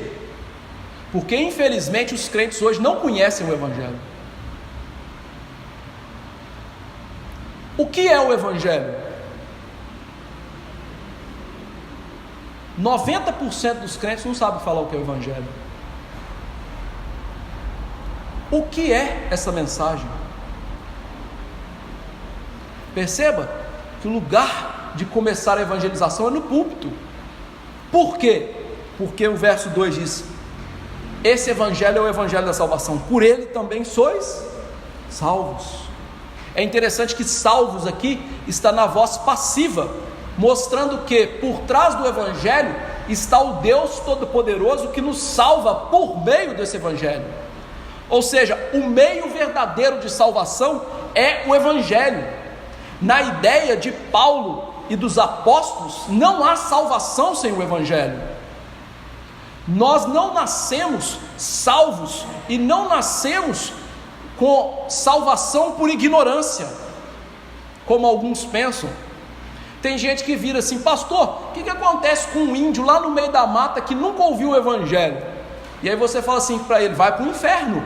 A: porque infelizmente os crentes hoje não conhecem o Evangelho. O que é o Evangelho? 90% dos crentes não sabem falar o que é o Evangelho. O que é essa mensagem? Perceba que o lugar de começar a evangelização é no púlpito. Por quê? Porque o verso 2 diz: esse Evangelho é o Evangelho da salvação, por ele também sois salvos. É interessante que salvos aqui está na voz passiva, mostrando que por trás do Evangelho está o Deus Todo-Poderoso que nos salva por meio desse Evangelho. Ou seja, o meio verdadeiro de salvação é o Evangelho. Na ideia de Paulo e dos apóstolos, não há salvação sem o Evangelho. Nós não nascemos salvos e não nascemos com salvação por ignorância. como alguns pensam. Tem gente que vira assim: pastor, o que acontece com um índio lá no meio da mata que nunca ouviu o evangelho? E aí você fala assim para ele: vai para o inferno.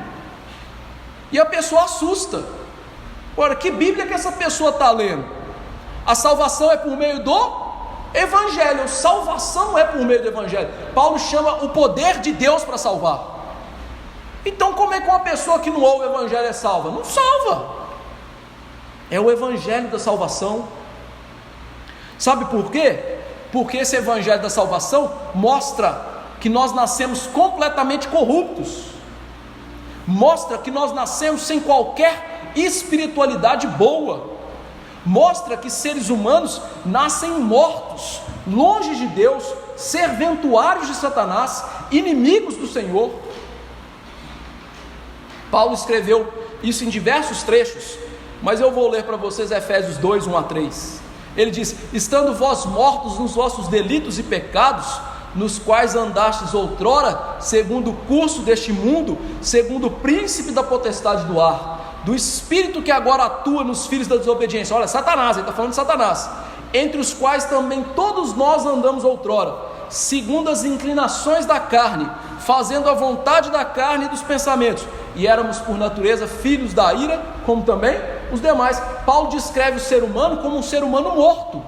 A: E a pessoa assusta. Ora, que Bíblia que essa pessoa está lendo? A salvação é por meio do evangelho. Salvação é por meio do evangelho. Paulo chama o poder de Deus para salvar. Então como é que uma pessoa que não ouve o evangelho é salva? Não salva. É o evangelho da salvação. Sabe por quê? Porque esse evangelho da salvação mostra que nós nascemos completamente corruptos, mostra que nós nascemos sem qualquer espiritualidade boa, mostra que seres humanos nascem mortos, longe de Deus, serventuários de Satanás, inimigos do Senhor. Paulo escreveu isso em diversos trechos, mas eu vou ler para vocês Efésios 2, 1 a 3. Ele diz: estando vós mortos nos vossos delitos e pecados, nos quais andastes outrora, segundo o curso deste mundo, segundo o príncipe da potestade do ar, do espírito que agora atua nos filhos da desobediência. Olha, Satanás, ele está falando de Satanás, entre os quais também todos nós andamos outrora, segundo as inclinações da carne, fazendo a vontade da carne e dos pensamentos, e éramos por natureza filhos da ira, como também os demais. Paulo descreve o ser humano como um ser humano morto,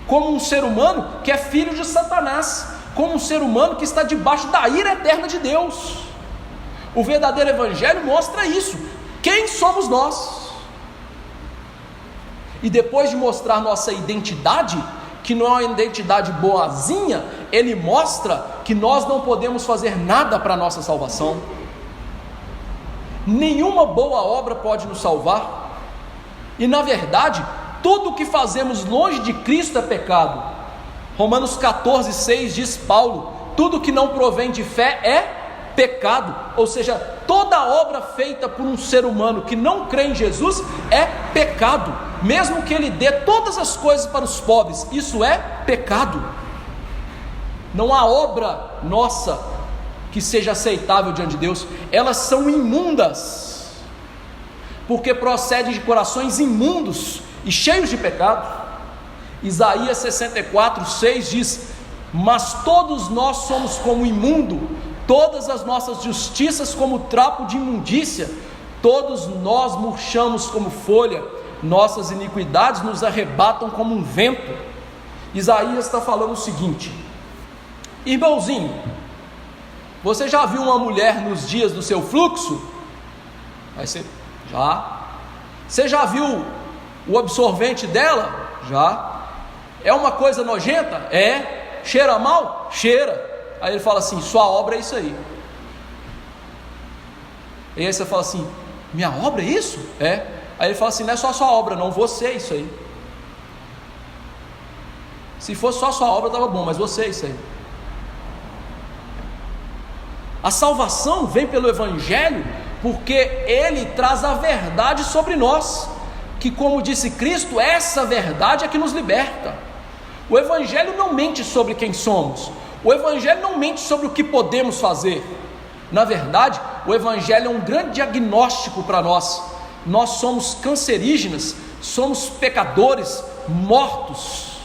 A: como um ser humano que é filho de Satanás, como um ser humano que está debaixo da ira eterna de Deus. O verdadeiro evangelho mostra isso. Quem somos nós? E depois de mostrar nossa identidade, que não é uma identidade boazinha, ele mostra que nós não podemos fazer nada para a nossa salvação. Nenhuma boa obra pode nos salvar. E na verdade, tudo o que fazemos longe de Cristo é pecado. Romanos 14, 6 diz Paulo: tudo que não provém de fé é pecado. Ou seja, toda obra feita por um ser humano que não crê em Jesus é pecado. Mesmo que ele dê todas as coisas para os pobres, isso é pecado. Não há obra nossa que seja aceitável diante de Deus. Elas são imundas, porque procedem de corações imundos e cheios de pecado. Isaías 64, 6 diz: mas todos nós somos como imundo, todas as nossas justiças como trapo de imundícia, todos nós murchamos como folha, nossas iniquidades nos arrebatam como um vento. Isaías está falando o seguinte: irmãozinho, você já viu uma mulher nos dias do seu fluxo? Aí você, já. Você já viu o absorvente dela? Já. É uma coisa nojenta? É. Cheira mal? Cheira. Aí ele fala assim: sua obra é isso aí. E aí você fala assim: minha obra é isso? É. Aí ele fala assim: não é só sua obra não, você é isso aí. Se fosse só sua obra estava bom, mas você é isso aí. A salvação vem pelo Evangelho, porque ele traz a verdade sobre nós, que, como disse Cristo, essa verdade é que nos liberta. O Evangelho não mente sobre quem somos, o Evangelho não mente sobre o que podemos fazer. Na verdade, o Evangelho é um grande diagnóstico para nós. Nós somos cancerígenas, somos pecadores, mortos.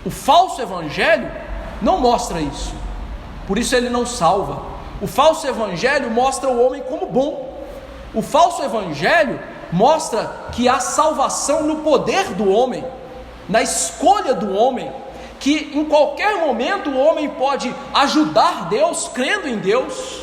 A: O falso Evangelho não mostra isso, por isso ele não salva. O falso Evangelho mostra o homem como bom. O falso Evangelho mostra que há salvação no poder do homem, na escolha do homem, que em qualquer momento o homem pode ajudar Deus, crendo em Deus,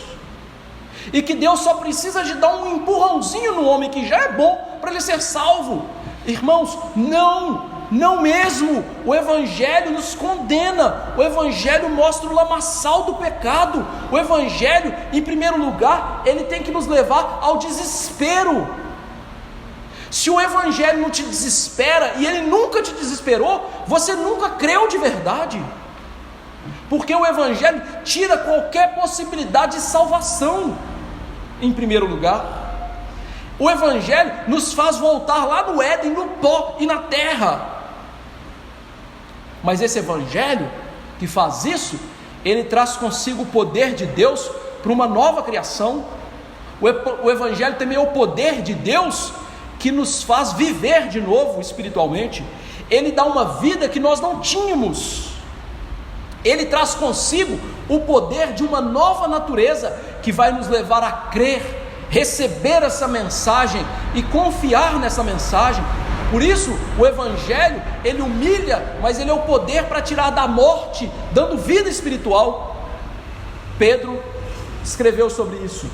A: e que Deus só precisa de dar um empurrãozinho no homem que já é bom para ele ser salvo. Irmãos, não mesmo. O Evangelho nos condena. O Evangelho mostra o lamaçal do pecado. O Evangelho, em primeiro lugar, ele tem que nos levar ao desespero. Se o Evangelho não te desespera, e ele nunca te desesperou, você nunca creu de verdade, porque o Evangelho tira qualquer possibilidade de salvação. Em primeiro lugar, o Evangelho nos faz voltar lá no Éden, no pó e na terra. Mas esse Evangelho que faz isso, ele traz consigo o poder de Deus para uma nova criação. O Evangelho também é o poder de Deus que nos faz viver de novo espiritualmente. Ele dá uma vida que nós não tínhamos. Ele traz consigo o poder de uma nova natureza que vai nos levar a crer, receber essa mensagem e confiar nessa mensagem. Por isso, o Evangelho, ele humilha, mas ele é o poder para tirar da morte, dando vida espiritual. Pedro escreveu sobre isso: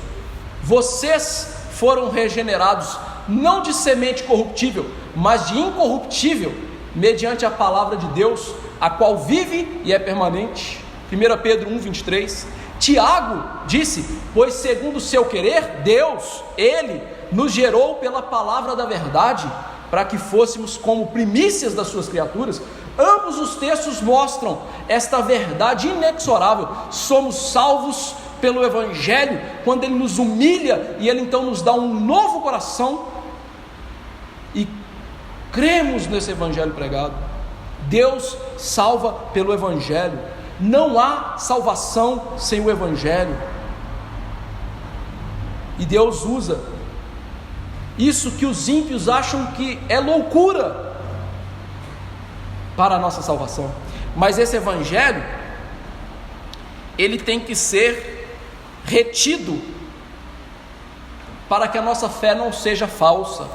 A: vocês foram regenerados, não de semente corruptível, mas de incorruptível, mediante a palavra de Deus, a qual vive e é permanente. 1 Pedro 1,23. Tiago disse: pois segundo o seu querer, Deus, Ele nos gerou pela palavra da verdade, para que fôssemos como primícias das suas criaturas. Ambos os textos mostram esta verdade inexorável. Somos salvos pelo Evangelho, quando Ele nos humilha e Ele então nos dá um novo coração, e cremos nesse Evangelho pregado. Deus salva pelo Evangelho. Não há salvação sem o Evangelho. E Deus usa isso que os ímpios acham que é loucura para a nossa salvação. Mas esse Evangelho, ele tem que ser retido para que a nossa fé não seja falsa.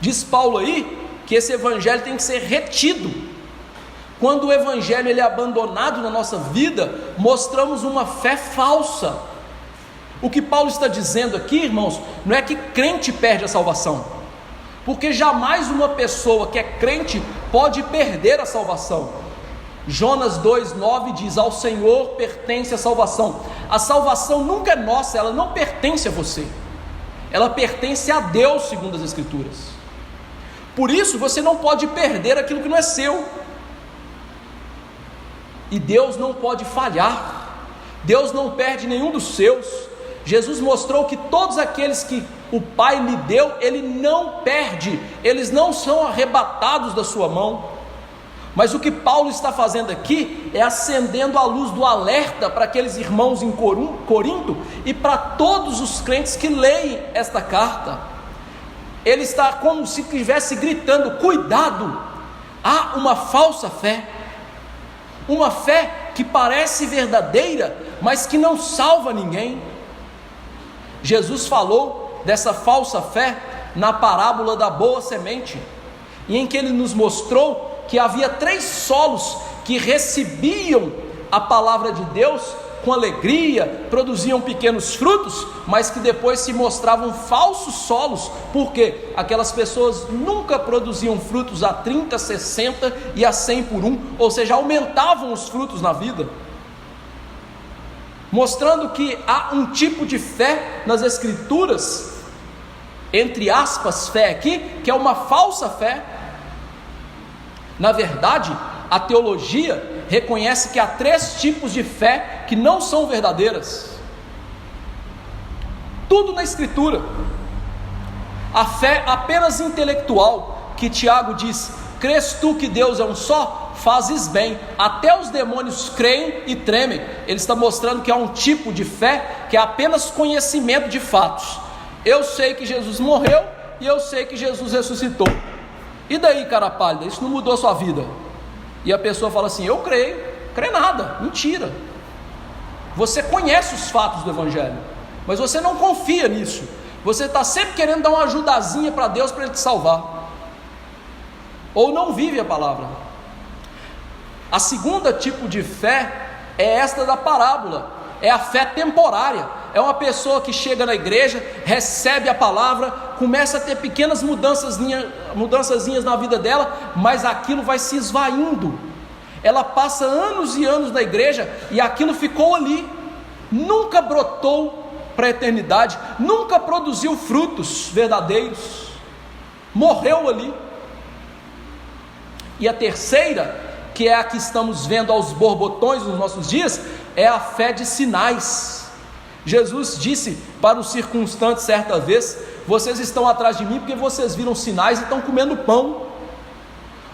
A: Diz Paulo aí que esse Evangelho tem que ser retido. Quando o Evangelho ele é abandonado na nossa vida, mostramos uma fé falsa. O que Paulo está dizendo aqui, irmãos, não é que crente perde a salvação, porque jamais uma pessoa que é crente pode perder a salvação. Jonas 2,9 diz: ao Senhor pertence a salvação. A salvação nunca é nossa, ela não pertence a você, ela pertence a Deus, segundo as Escrituras. Por isso você não pode perder aquilo que não é seu. E Deus não pode falhar, Deus não perde nenhum dos seus. Jesus mostrou que todos aqueles que o Pai lhe deu, Ele não perde, eles não são arrebatados da sua mão. Mas o que Paulo está fazendo aqui é acendendo a luz do alerta para aqueles irmãos em Corinto e para todos os crentes que leem esta carta. Ele está como se estivesse gritando: cuidado, há uma falsa fé, uma fé que parece verdadeira, mas que não salva ninguém. Jesus falou dessa falsa fé na parábola da boa semente, e em que ele nos mostrou que havia 3 solos que recebiam a palavra de Deus com alegria, produziam pequenos frutos, mas que depois se mostravam falsos solos, porque aquelas pessoas nunca produziam frutos a 30, 60 e a 100 por 1, ou seja, aumentavam os frutos na vida, mostrando que há um tipo de fé nas Escrituras, entre aspas, fé aqui, que é uma falsa fé. Na verdade, a teologia reconhece que há 3 tipos de fé que não são verdadeiras. Tudo na Escritura. A fé apenas intelectual, que Tiago diz: crês tu que Deus é um só? Fazes bem, até os demônios creem e tremem. Ele está mostrando que há um tipo de fé que é apenas conhecimento de fatos. Eu sei que Jesus morreu e eu sei que Jesus ressuscitou. E daí, cara pálida, isso não mudou a sua vida? E a pessoa fala assim: eu creio. Crê nada, mentira. Você conhece os fatos do Evangelho, mas você não confia nisso. Você está sempre querendo dar uma ajudazinha para Deus, para Ele te salvar, ou não vive a palavra. A segunda tipo de fé é esta da parábola, é a fé temporária. É uma pessoa que chega na igreja, recebe a palavra, começa a ter pequenas mudançazinhas na vida dela, mas aquilo vai se esvaindo. Ela passa anos e anos na igreja e aquilo ficou ali, nunca brotou para a eternidade, nunca produziu frutos verdadeiros, morreu ali. E a terceira, que é a que estamos vendo aos borbotões nos nossos dias, é a fé de sinais. Jesus disse para os circunstantes certa vez: vocês estão atrás de mim porque vocês viram sinais e estão comendo pão.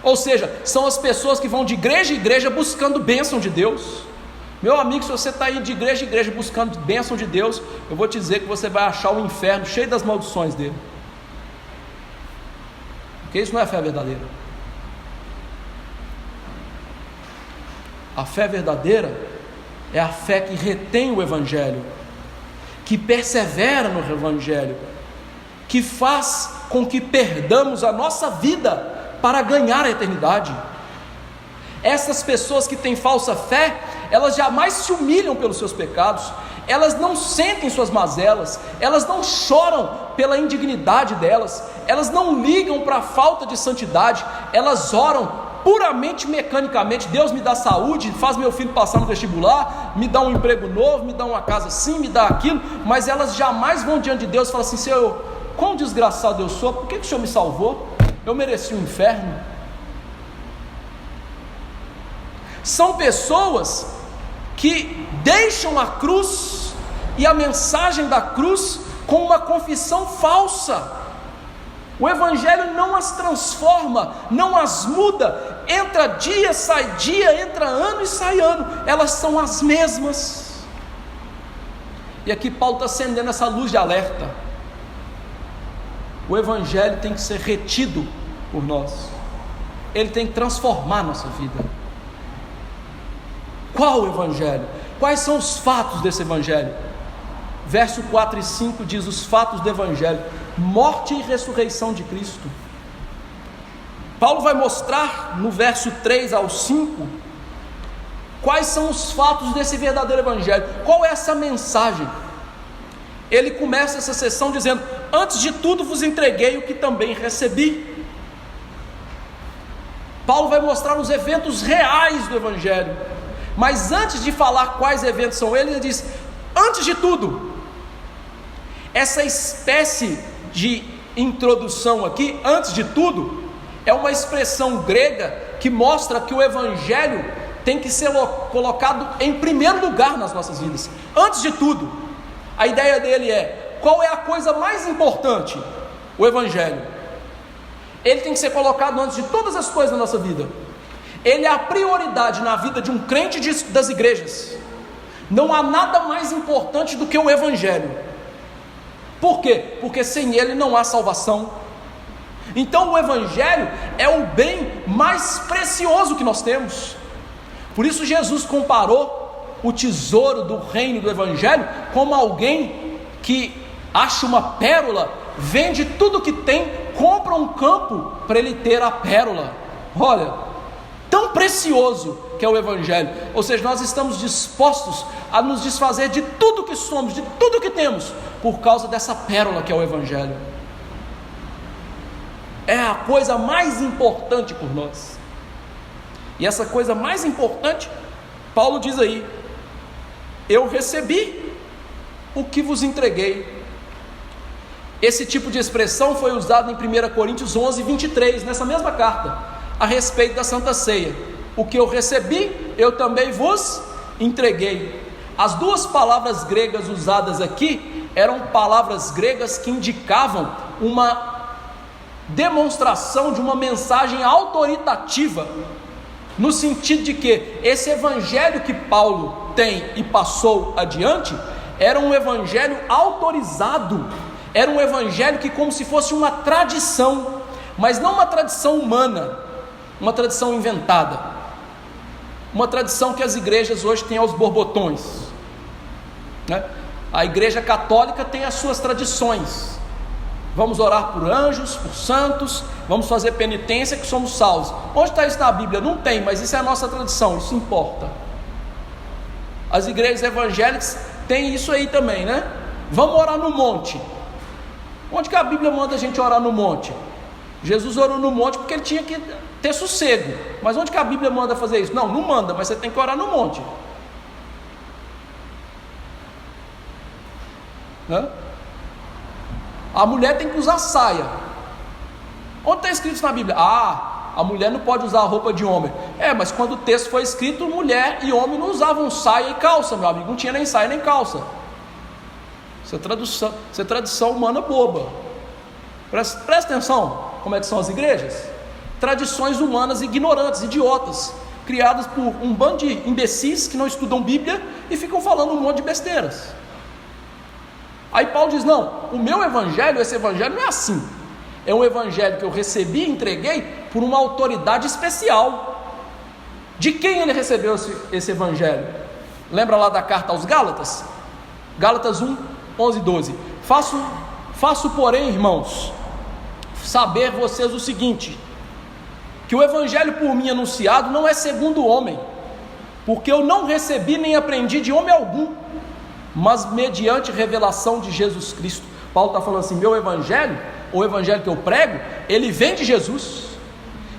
A: Ou seja, são as pessoas que vão de igreja em igreja buscando bênção de Deus. Meu amigo, se você está indo de igreja em igreja buscando bênção de Deus, eu vou te dizer que você vai achar o inferno cheio das maldições dele. Porque isso não é fé verdadeira. A fé verdadeira é a fé que retém o Evangelho, que persevera no Evangelho, que faz com que perdamos a nossa vida para ganhar a eternidade. Essas pessoas que têm falsa fé, elas jamais se humilham pelos seus pecados, elas não sentem suas mazelas, elas não choram pela indignidade delas, elas não ligam para a falta de santidade, elas oram puramente mecanicamente. Deus me dá saúde, faz meu filho passar no vestibular, me dá um emprego novo, me dá uma casa assim, me dá aquilo, mas elas jamais vão diante de Deus e falam assim: Senhor, quão desgraçado eu sou, por que o Senhor me salvou? Eu mereci o inferno. São pessoas que deixam a cruz e a mensagem da cruz com uma confissão falsa. O Evangelho não as transforma, não as muda. Entra dia, sai dia, entra ano e sai ano. Elas são as mesmas. E aqui Paulo está acendendo essa luz de alerta. O Evangelho tem que ser retido por nós. Ele tem que transformar a nossa vida. Qual o Evangelho? Quais são os fatos desse Evangelho? Verso 4 e 5 diz os fatos do Evangelho: morte e ressurreição de Cristo. Paulo vai mostrar no verso 3 ao 5 quais são os fatos desse verdadeiro Evangelho. Qual é essa mensagem? Ele começa essa sessão dizendo: antes de tudo vos entreguei o que também recebi. Paulo vai mostrar os eventos reais do Evangelho, mas antes de falar quais eventos são eles, ele diz: antes de tudo. Essa espécie de introdução aqui, antes de tudo, é uma expressão grega que mostra que o Evangelho tem que ser colocado em primeiro lugar nas nossas vidas. Antes de tudo, a ideia dele é: qual é a coisa mais importante? O Evangelho. Ele tem que ser colocado antes de todas as coisas na nossa vida. Ele é a prioridade na vida de um crente das igrejas. Não há nada mais importante do que o Evangelho. Por quê? Porque sem ele não há salvação. Então o Evangelho é o bem mais precioso que nós temos. Por isso Jesus comparou o tesouro do reino do Evangelho como alguém que acha uma pérola, vende tudo que tem, compra um campo para ele ter a pérola. Olha, tão precioso que é o Evangelho. Ou seja, nós estamos dispostos a nos desfazer de tudo que somos, de tudo que temos, por causa dessa pérola que é o Evangelho. É a coisa mais importante por nós. E essa coisa mais importante, Paulo diz aí: eu recebi o que vos entreguei. Esse tipo de expressão foi usado em 1 Coríntios 11, 23, nessa mesma carta, a respeito da Santa Ceia. O que eu recebi, eu também vos entreguei. As duas palavras gregas usadas aqui eram palavras gregas que indicavam uma demonstração de uma mensagem autoritativa, no sentido de que esse evangelho que Paulo tem e passou adiante era um evangelho autorizado, era um evangelho que, como se fosse uma tradição, mas não uma tradição humana, uma tradição inventada, uma tradição que as igrejas hoje têm aos borbotões, né? A igreja católica tem as suas tradições: vamos orar por anjos, por santos, vamos fazer penitência que somos salvos. Onde está isso na Bíblia? Não tem, mas isso é a nossa tradição, isso importa. As igrejas evangélicas têm isso aí também, né? Vamos orar no monte. Onde que a Bíblia manda a gente orar no monte? Jesus orou no monte porque ele tinha que ter sossego. Mas onde que a Bíblia manda fazer isso? Não, não manda, mas você tem que orar no monte, né? A mulher tem que usar saia. Onde está escrito isso na Bíblia? A mulher não pode usar a roupa de homem. Mas quando o texto foi escrito, mulher e homem não usavam saia e calça, meu amigo. Não tinha nem saia nem calça. Isso é tradição humana boba. Presta atenção como é que são as igrejas. Tradições humanas ignorantes, idiotas, criadas por um bando de imbecis que não estudam Bíblia e ficam falando um monte de besteiras. Aí Paulo diz: não, o meu evangelho, esse evangelho não é assim. é um evangelho que eu recebi e entreguei por uma autoridade especial. De quem ele recebeu esse evangelho? Lembra lá da carta aos Gálatas? Gálatas 1, 11 e 12. Faço porém, irmãos, saber vocês o seguinte, que o evangelho por mim anunciado não é segundo o homem, porque eu não recebi nem aprendi de homem algum, mas mediante revelação de Jesus Cristo. Paulo está falando assim, meu evangelho, o evangelho que eu prego, ele vem de Jesus,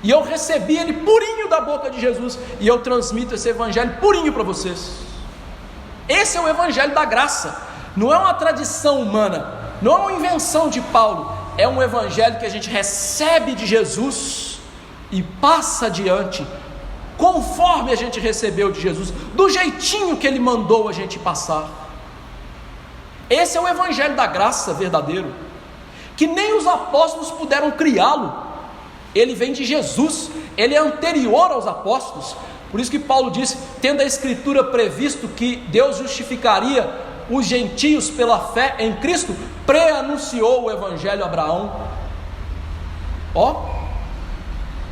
A: e eu recebi ele purinho da boca de Jesus, e eu transmito esse evangelho purinho para vocês. Esse é o evangelho da graça, não é uma tradição humana, não é uma invenção de Paulo, é um evangelho que a gente recebe de Jesus e passa adiante, conforme a gente recebeu de Jesus, do jeitinho que ele mandou a gente passar. Esse é o evangelho da graça verdadeiro, que nem os apóstolos puderam criá-lo. Ele vem de Jesus, ele é anterior aos apóstolos. Por isso que Paulo disse, tendo a escritura previsto que Deus justificaria os gentios pela fé em Cristo, pré-anunciou o evangelho a Abraão.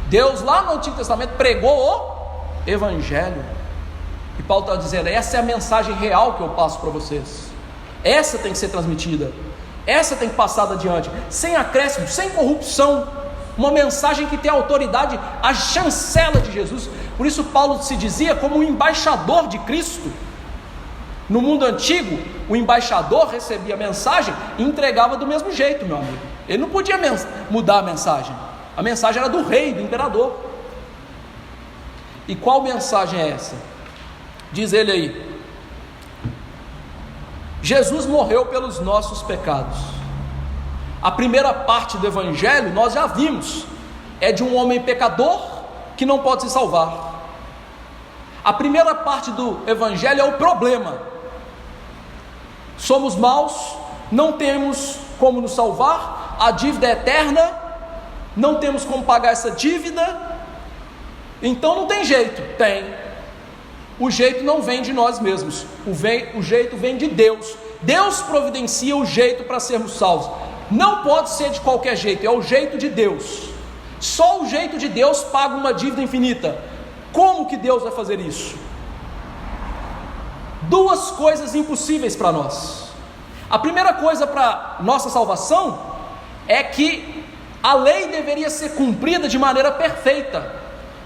A: Deus lá no Antigo Testamento pregou o evangelho, e Paulo está dizendo, essa é a mensagem real que eu passo para vocês, essa tem que ser transmitida, essa tem que passar adiante, sem acréscimo, sem corrupção, uma mensagem que tem autoridade, a chancela de Jesus. Por isso Paulo se dizia como um embaixador de Cristo. No mundo antigo, o embaixador recebia a mensagem e entregava do mesmo jeito, meu amigo, ele não podia mudar a mensagem era do rei, do imperador. E qual mensagem é essa? Diz ele aí, Jesus morreu pelos nossos pecados. A primeira parte do evangelho nós já vimos, é de um homem pecador que não pode se salvar. A primeira parte do evangelho é o problema, somos maus, não temos como nos salvar, a dívida é eterna, não temos como pagar essa dívida, então não tem jeito. O jeito não vem de nós mesmos, o jeito vem de Deus. Deus providencia o jeito para sermos salvos, não pode ser de qualquer jeito, é o jeito de Deus. Só o jeito de Deus paga uma dívida infinita. Como que Deus vai fazer isso? Duas coisas impossíveis para nós. A primeira coisa para nossa salvação é que a lei deveria ser cumprida de maneira perfeita.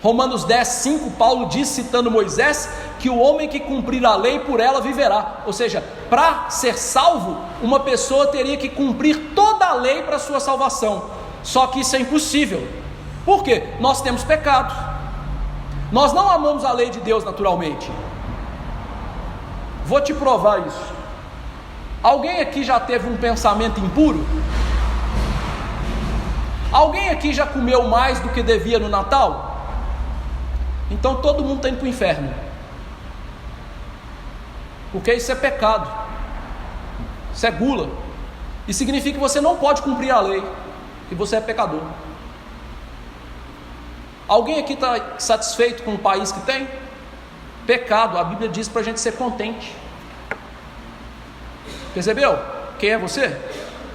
A: Romanos 10, 5, Paulo diz, citando Moisés, que o homem que cumprir a lei, por ela viverá. Ou seja, para ser salvo, uma pessoa teria que cumprir toda a lei para a sua salvação. Só que isso é impossível. Por quê? Nós temos pecado. Nós não amamos a lei de Deus naturalmente. Vou te provar isso. Alguém aqui já teve um pensamento impuro? Alguém aqui já comeu mais do que devia no Natal? Então todo mundo está indo para o inferno, porque isso é pecado, isso é gula, e significa que você não pode cumprir a lei, que você é pecador. Alguém aqui está satisfeito com o país que tem? Pecado, a Bíblia diz para a gente ser contente. Percebeu? Quem é você?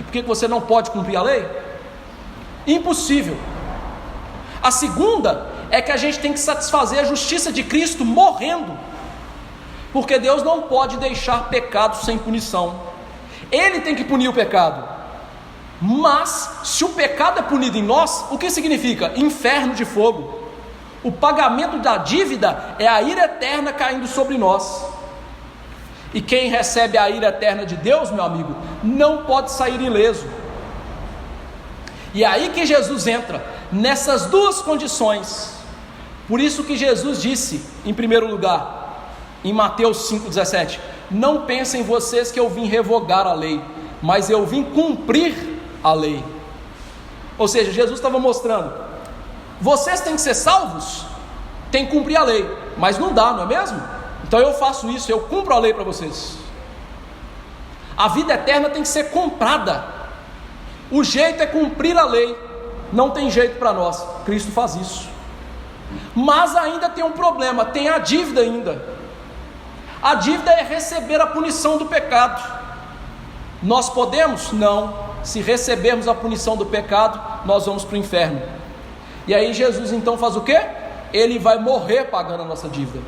A: E por que você não pode cumprir a lei? Impossível. A segunda é que a gente tem que satisfazer a justiça de Cristo morrendo, porque Deus não pode deixar pecado sem punição. Ele tem que punir o pecado, mas se o pecado é punido em nós, o que significa? Inferno de fogo. O pagamento da dívida é a ira eterna caindo sobre nós, e quem recebe a ira eterna de Deus, meu amigo, não pode sair ileso. E é aí que Jesus entra, nessas duas condições. Por isso que Jesus disse, em primeiro lugar, em Mateus 5,17, não pensem vocês que eu vim revogar a lei, mas eu vim cumprir a lei. Ou seja, Jesus estava mostrando, vocês têm que ser salvos, têm que cumprir a lei, mas não dá, não é mesmo? Então eu faço isso, eu cumpro a lei para vocês. A vida eterna tem que ser comprada, o jeito é cumprir a lei, não tem jeito para nós, Cristo faz isso. Mas ainda tem um problema, tem a dívida ainda. A dívida é receber a punição do pecado. Nós podemos? Não. se recebermos a punição do pecado, nós vamos para o inferno. E aí Jesus então faz o quê? Ele vai morrer pagando a nossa dívida,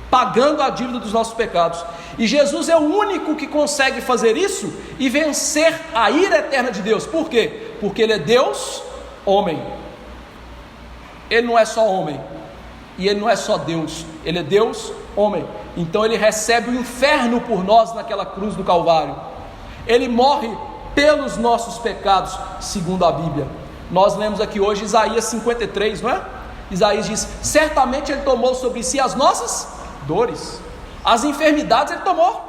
A: pagando a dívida dos nossos pecados. E Jesus é o único que consegue fazer isso e vencer a ira eterna de Deus. Por quê? Porque Ele é Deus, homem. Ele não é só homem, e Ele não é só Deus, Ele é Deus, homem. Então Ele recebe o inferno por nós naquela cruz do Calvário. Ele morre pelos nossos pecados, segundo a Bíblia. Nós lemos aqui hoje Isaías 53, não é? Isaías diz: certamente Ele tomou sobre si as nossas dores, as enfermidades Ele tomou.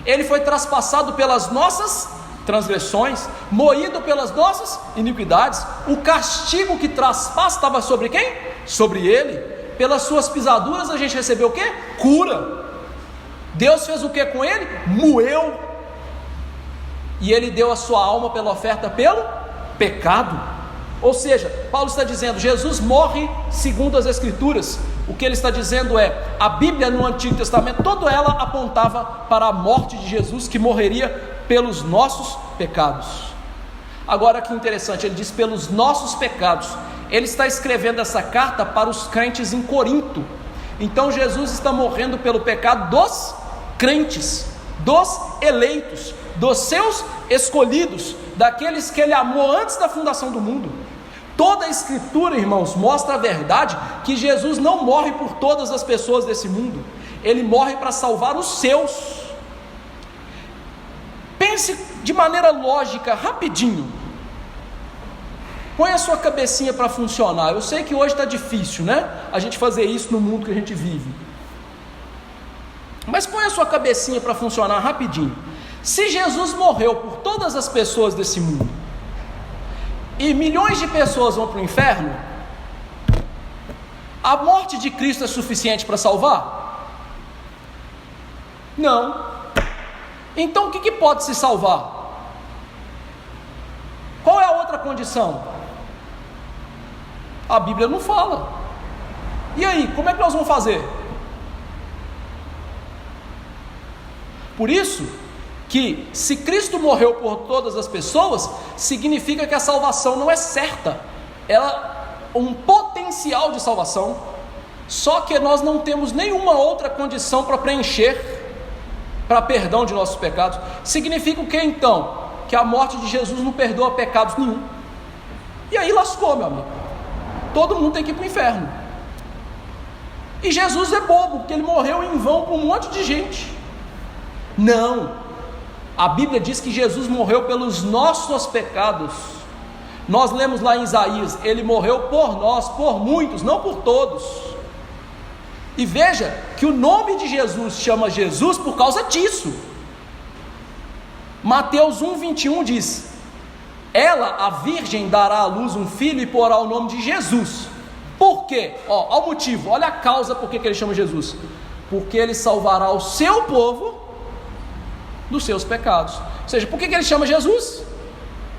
A: Ele foi traspassado pelas nossas transgressões, moído pelas nossas iniquidades. O castigo que traspassa estava sobre quem? Sobre Ele. Pelas suas pisaduras a gente recebeu o quê? Cura. Deus fez o que com Ele? Moeu. E Ele deu a sua alma pela oferta pelo pecado. Ou seja, Paulo está dizendo, Jesus morre segundo as Escrituras. O que ele está dizendo é, a Bíblia no Antigo Testamento, toda ela apontava para a morte de Jesus, que morreria pelos nossos pecados. Agora que interessante, ele diz pelos nossos pecados. Ele está escrevendo essa carta para os crentes em Corinto. Então Jesus está morrendo pelo pecado dos crentes, dos eleitos, dos seus escolhidos, daqueles que Ele amou antes da fundação do mundo. Toda a Escritura, irmãos, mostra a verdade que Jesus não morre por todas as pessoas desse mundo. Ele morre para salvar os seus. Pense de maneira lógica, rapidinho. Põe a sua cabecinha para funcionar. Eu sei que hoje está difícil, né? A gente fazer isso no mundo que a gente vive. Mas põe a sua cabecinha para funcionar rapidinho. Se Jesus morreu por todas as pessoas desse mundo, e milhões de pessoas vão para o inferno, a morte de Cristo é suficiente para salvar? Não. Então o que pode se salvar? Qual é a outra condição? A Bíblia não fala. E aí, como é que nós vamos fazer? Por isso que se Cristo morreu por todas as pessoas, significa que a salvação não é certa, ela é um potencial de salvação, só que nós não temos nenhuma outra condição para preencher, para perdão de nossos pecados. Significa o que então? Que a morte de Jesus não perdoa pecados nenhum. E aí lascou, meu amigo, todo mundo tem que ir para o inferno. E Jesus é bobo, porque Ele morreu em vão por um monte de gente. Não, a Bíblia diz que Jesus morreu pelos nossos pecados. Nós lemos lá em Isaías, Ele morreu por nós, por muitos, não por todos. E veja que o nome de Jesus chama Jesus por causa disso. Mateus 1,21 diz: ela, a virgem, dará à luz um filho e porá o nome de Jesus. Por quê? Olha o motivo, olha a causa por que ele chama Jesus. Porque Ele salvará o seu povo dos seus pecados. Ou seja, por que Ele chama Jesus?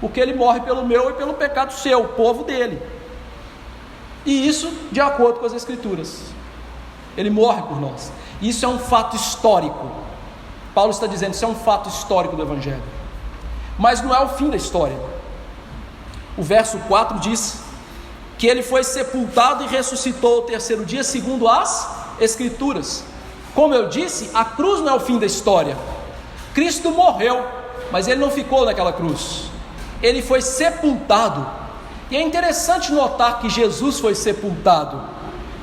A: Porque Ele morre pelo meu e pelo pecado seu, o povo dele. E isso de acordo com as Escrituras. Ele morre por nós. Isso é um fato histórico. Paulo está dizendo, isso é um fato histórico do Evangelho. Mas não é o fim da história. O verso 4 diz que Ele foi sepultado e ressuscitou ao terceiro dia, segundo as Escrituras. Como eu disse, a cruz não é o fim da história. Cristo morreu, mas Ele não ficou naquela cruz. Ele foi sepultado. E é interessante notar que Jesus foi sepultado.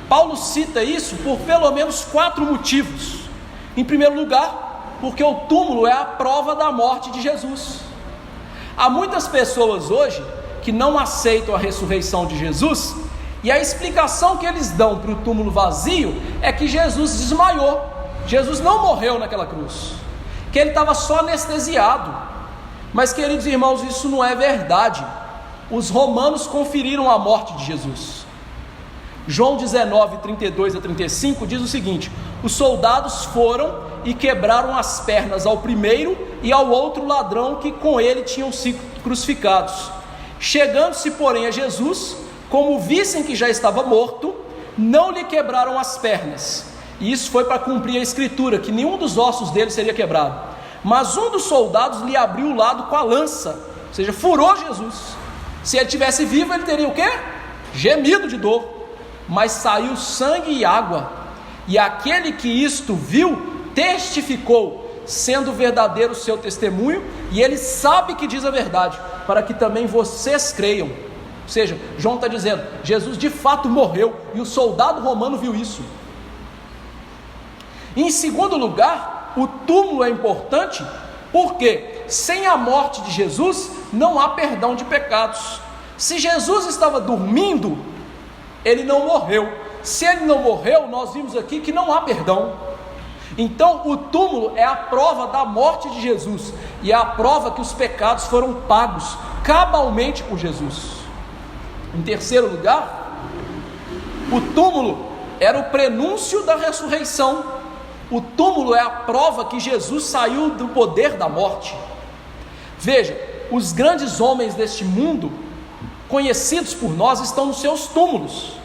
A: Paulo cita isso por pelo menos 4 motivos. Em primeiro lugar, porque o túmulo é a prova da morte de Jesus. Há muitas pessoas hoje que não aceitam a ressurreição de Jesus, e a explicação que eles dão para o túmulo vazio é que Jesus desmaiou. Jesus não morreu naquela cruz, que Ele estava só anestesiado. Mas, queridos irmãos, isso não é verdade. Os romanos conferiram a morte de Jesus. João 19, 32 a 35 diz o seguinte: os soldados foram e quebraram as pernas ao primeiro e ao outro ladrão que com ele tinham sido crucificados. Chegando-se, porém, a Jesus, como vissem que já estava morto, não lhe quebraram as pernas. E isso foi para cumprir a Escritura, que nenhum dos ossos dele seria quebrado. mas um dos soldados lhe abriu o lado com a lança, ou seja, furou Jesus. Se ele tivesse vivo, ele teria o quê? Gemido de dor, mas saiu sangue e água, e aquele que isto viu, testificou, sendo verdadeiro o seu testemunho, e ele sabe que diz a verdade, para que também vocês creiam. Ou seja, João está dizendo, Jesus de fato morreu, e o soldado romano viu isso. Em segundo lugar, o túmulo é importante, porque sem a morte de Jesus, não há perdão de pecados. Se Jesus estava dormindo, ele não morreu. Se ele não morreu, nós vimos aqui que não há perdão. Então o túmulo é a prova da morte de Jesus, e é a prova que os pecados foram pagos cabalmente por Jesus. Em terceiro lugar, o túmulo era o prenúncio da ressurreição. O túmulo é a prova que Jesus saiu do poder da morte. Veja, os grandes homens deste mundo, conhecidos por nós, estão nos seus túmulos.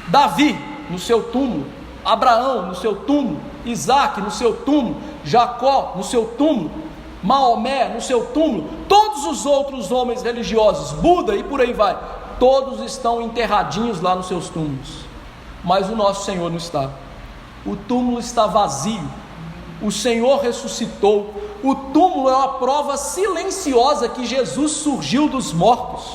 A: Davi no seu túmulo, Abraão no seu túmulo, Isaac no seu túmulo, Jacó no seu túmulo, Maomé no seu túmulo, todos os outros homens religiosos, Buda e por aí vai, todos estão enterradinhos lá nos seus túmulos. Mas o nosso Senhor não está. O túmulo está vazio. O Senhor ressuscitou. O túmulo é uma prova silenciosa que Jesus surgiu dos mortos.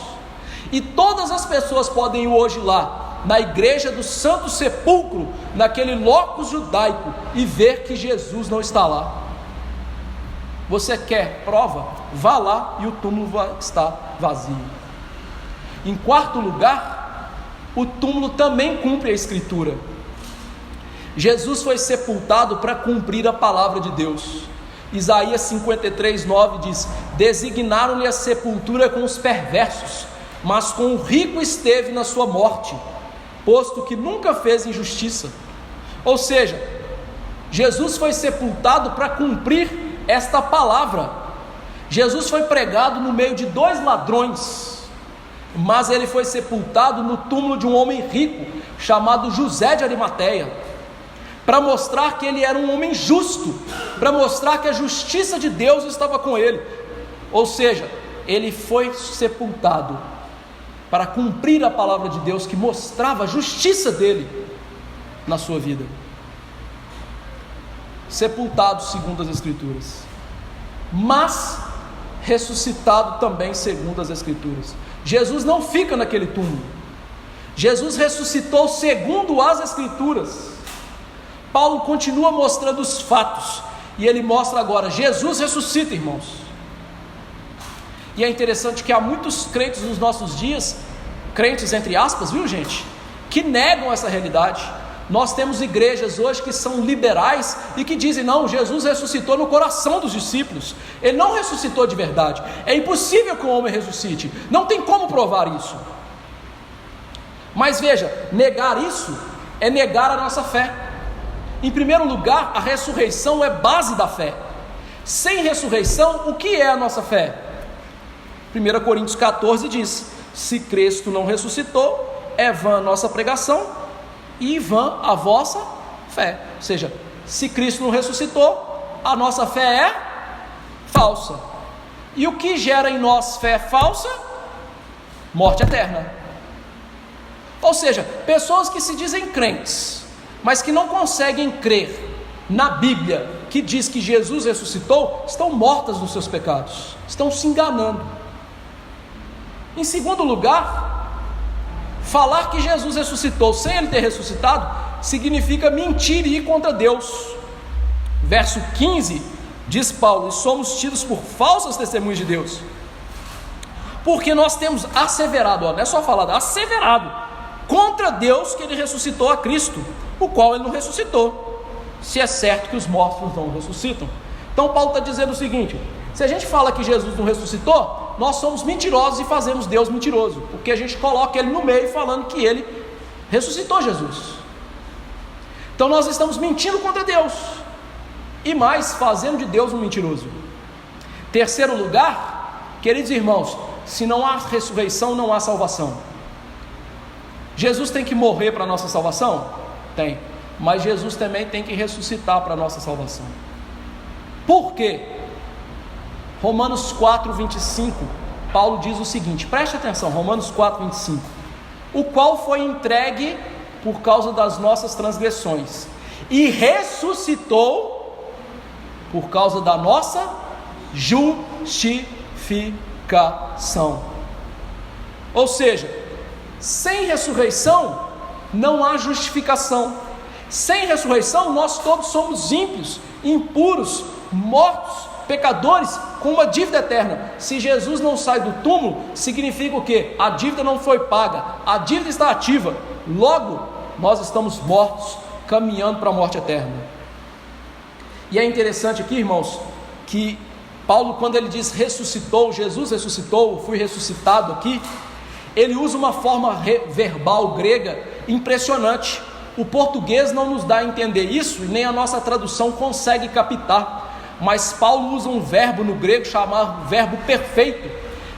A: E todas as pessoas podem ir hoje lá, na igreja do Santo Sepulcro, naquele locus judaico, e ver que Jesus não está lá. Você quer prova? Vá lá e o túmulo vai estar vazio. Em quarto lugar, o túmulo também cumpre a Escritura. Jesus foi sepultado para cumprir a palavra de Deus. Isaías 53:9 diz: designaram-lhe a sepultura com os perversos, mas com o rico esteve na sua morte, posto que nunca fez injustiça. Ou seja, Jesus foi sepultado para cumprir esta palavra. Jesus foi pregado no meio de 2 ladrões, mas ele foi sepultado no túmulo de um homem rico, chamado José de Arimateia, para mostrar que ele era um homem justo, para mostrar que a justiça de Deus estava com ele. Ou seja, ele foi sepultado para cumprir a palavra de Deus, que mostrava a justiça dele na sua vida. Sepultado segundo as Escrituras, mas ressuscitado também segundo as Escrituras. Jesus não fica naquele túmulo. Jesus ressuscitou segundo as Escrituras. Paulo continua mostrando os fatos, e ele mostra agora, Jesus ressuscita, irmãos. E é interessante que há muitos crentes nos nossos dias, crentes entre aspas, viu gente, que negam essa realidade. Nós temos igrejas hoje que são liberais e que dizem, não, Jesus ressuscitou no coração dos discípulos, ele não ressuscitou de verdade, é impossível que o homem ressuscite, não tem como provar isso. Mas veja, negar isso é negar a nossa fé. Em primeiro lugar, a ressurreição é base da fé. Sem ressurreição, o que é a nossa fé? 1 Coríntios 14 diz: se Cristo não ressuscitou, é vã a nossa pregação e vã a vossa fé. Ou seja, se Cristo não ressuscitou, a nossa fé é falsa. E o que gera em nós fé falsa? Morte eterna. Ou seja, pessoas que se dizem crentes, mas que não conseguem crer na Bíblia, que diz que Jesus ressuscitou, estão mortas nos seus pecados, estão se enganando. Em segundo lugar, falar que Jesus ressuscitou sem ele ter ressuscitado, significa mentir e ir contra Deus. Verso 15, diz Paulo: e somos tidos por falsas testemunhas de Deus, porque nós temos asseverado, não é só falado, asseverado contra Deus que ele ressuscitou a Cristo, o qual ele não ressuscitou, se é certo que os mortos não ressuscitam. Então Paulo está dizendo o seguinte: se a gente fala que Jesus não ressuscitou, nós somos mentirosos e fazemos Deus mentiroso, porque a gente coloca ele no meio falando que ele ressuscitou Jesus. Então nós estamos mentindo contra Deus, e mais, fazendo de Deus um mentiroso. Terceiro lugar, queridos irmãos, se não há ressurreição, não há salvação. Jesus tem que morrer para a nossa salvação? Tem. Mas Jesus também tem que ressuscitar para a nossa salvação. Por quê? Romanos 4, 25, Paulo diz o seguinte, preste atenção, Romanos 4, 25, o qual foi entregue por causa das nossas transgressões, e ressuscitou por causa da nossa justificação. Ou seja, sem ressurreição não há justificação. Sem ressurreição nós todos somos ímpios, impuros, mortos, pecadores, com uma dívida eterna. Se Jesus não sai do túmulo, significa o quê? A dívida não foi paga, a dívida está ativa, logo nós estamos mortos, caminhando para a morte eterna. E é interessante aqui, irmãos, que Paulo, quando ele diz ressuscitou, Jesus ressuscitou, fui ressuscitado aqui, ele usa uma forma verbal grega impressionante. O português não nos dá a entender isso, e nem a nossa tradução consegue captar, mas Paulo usa um verbo no grego chamado verbo perfeito,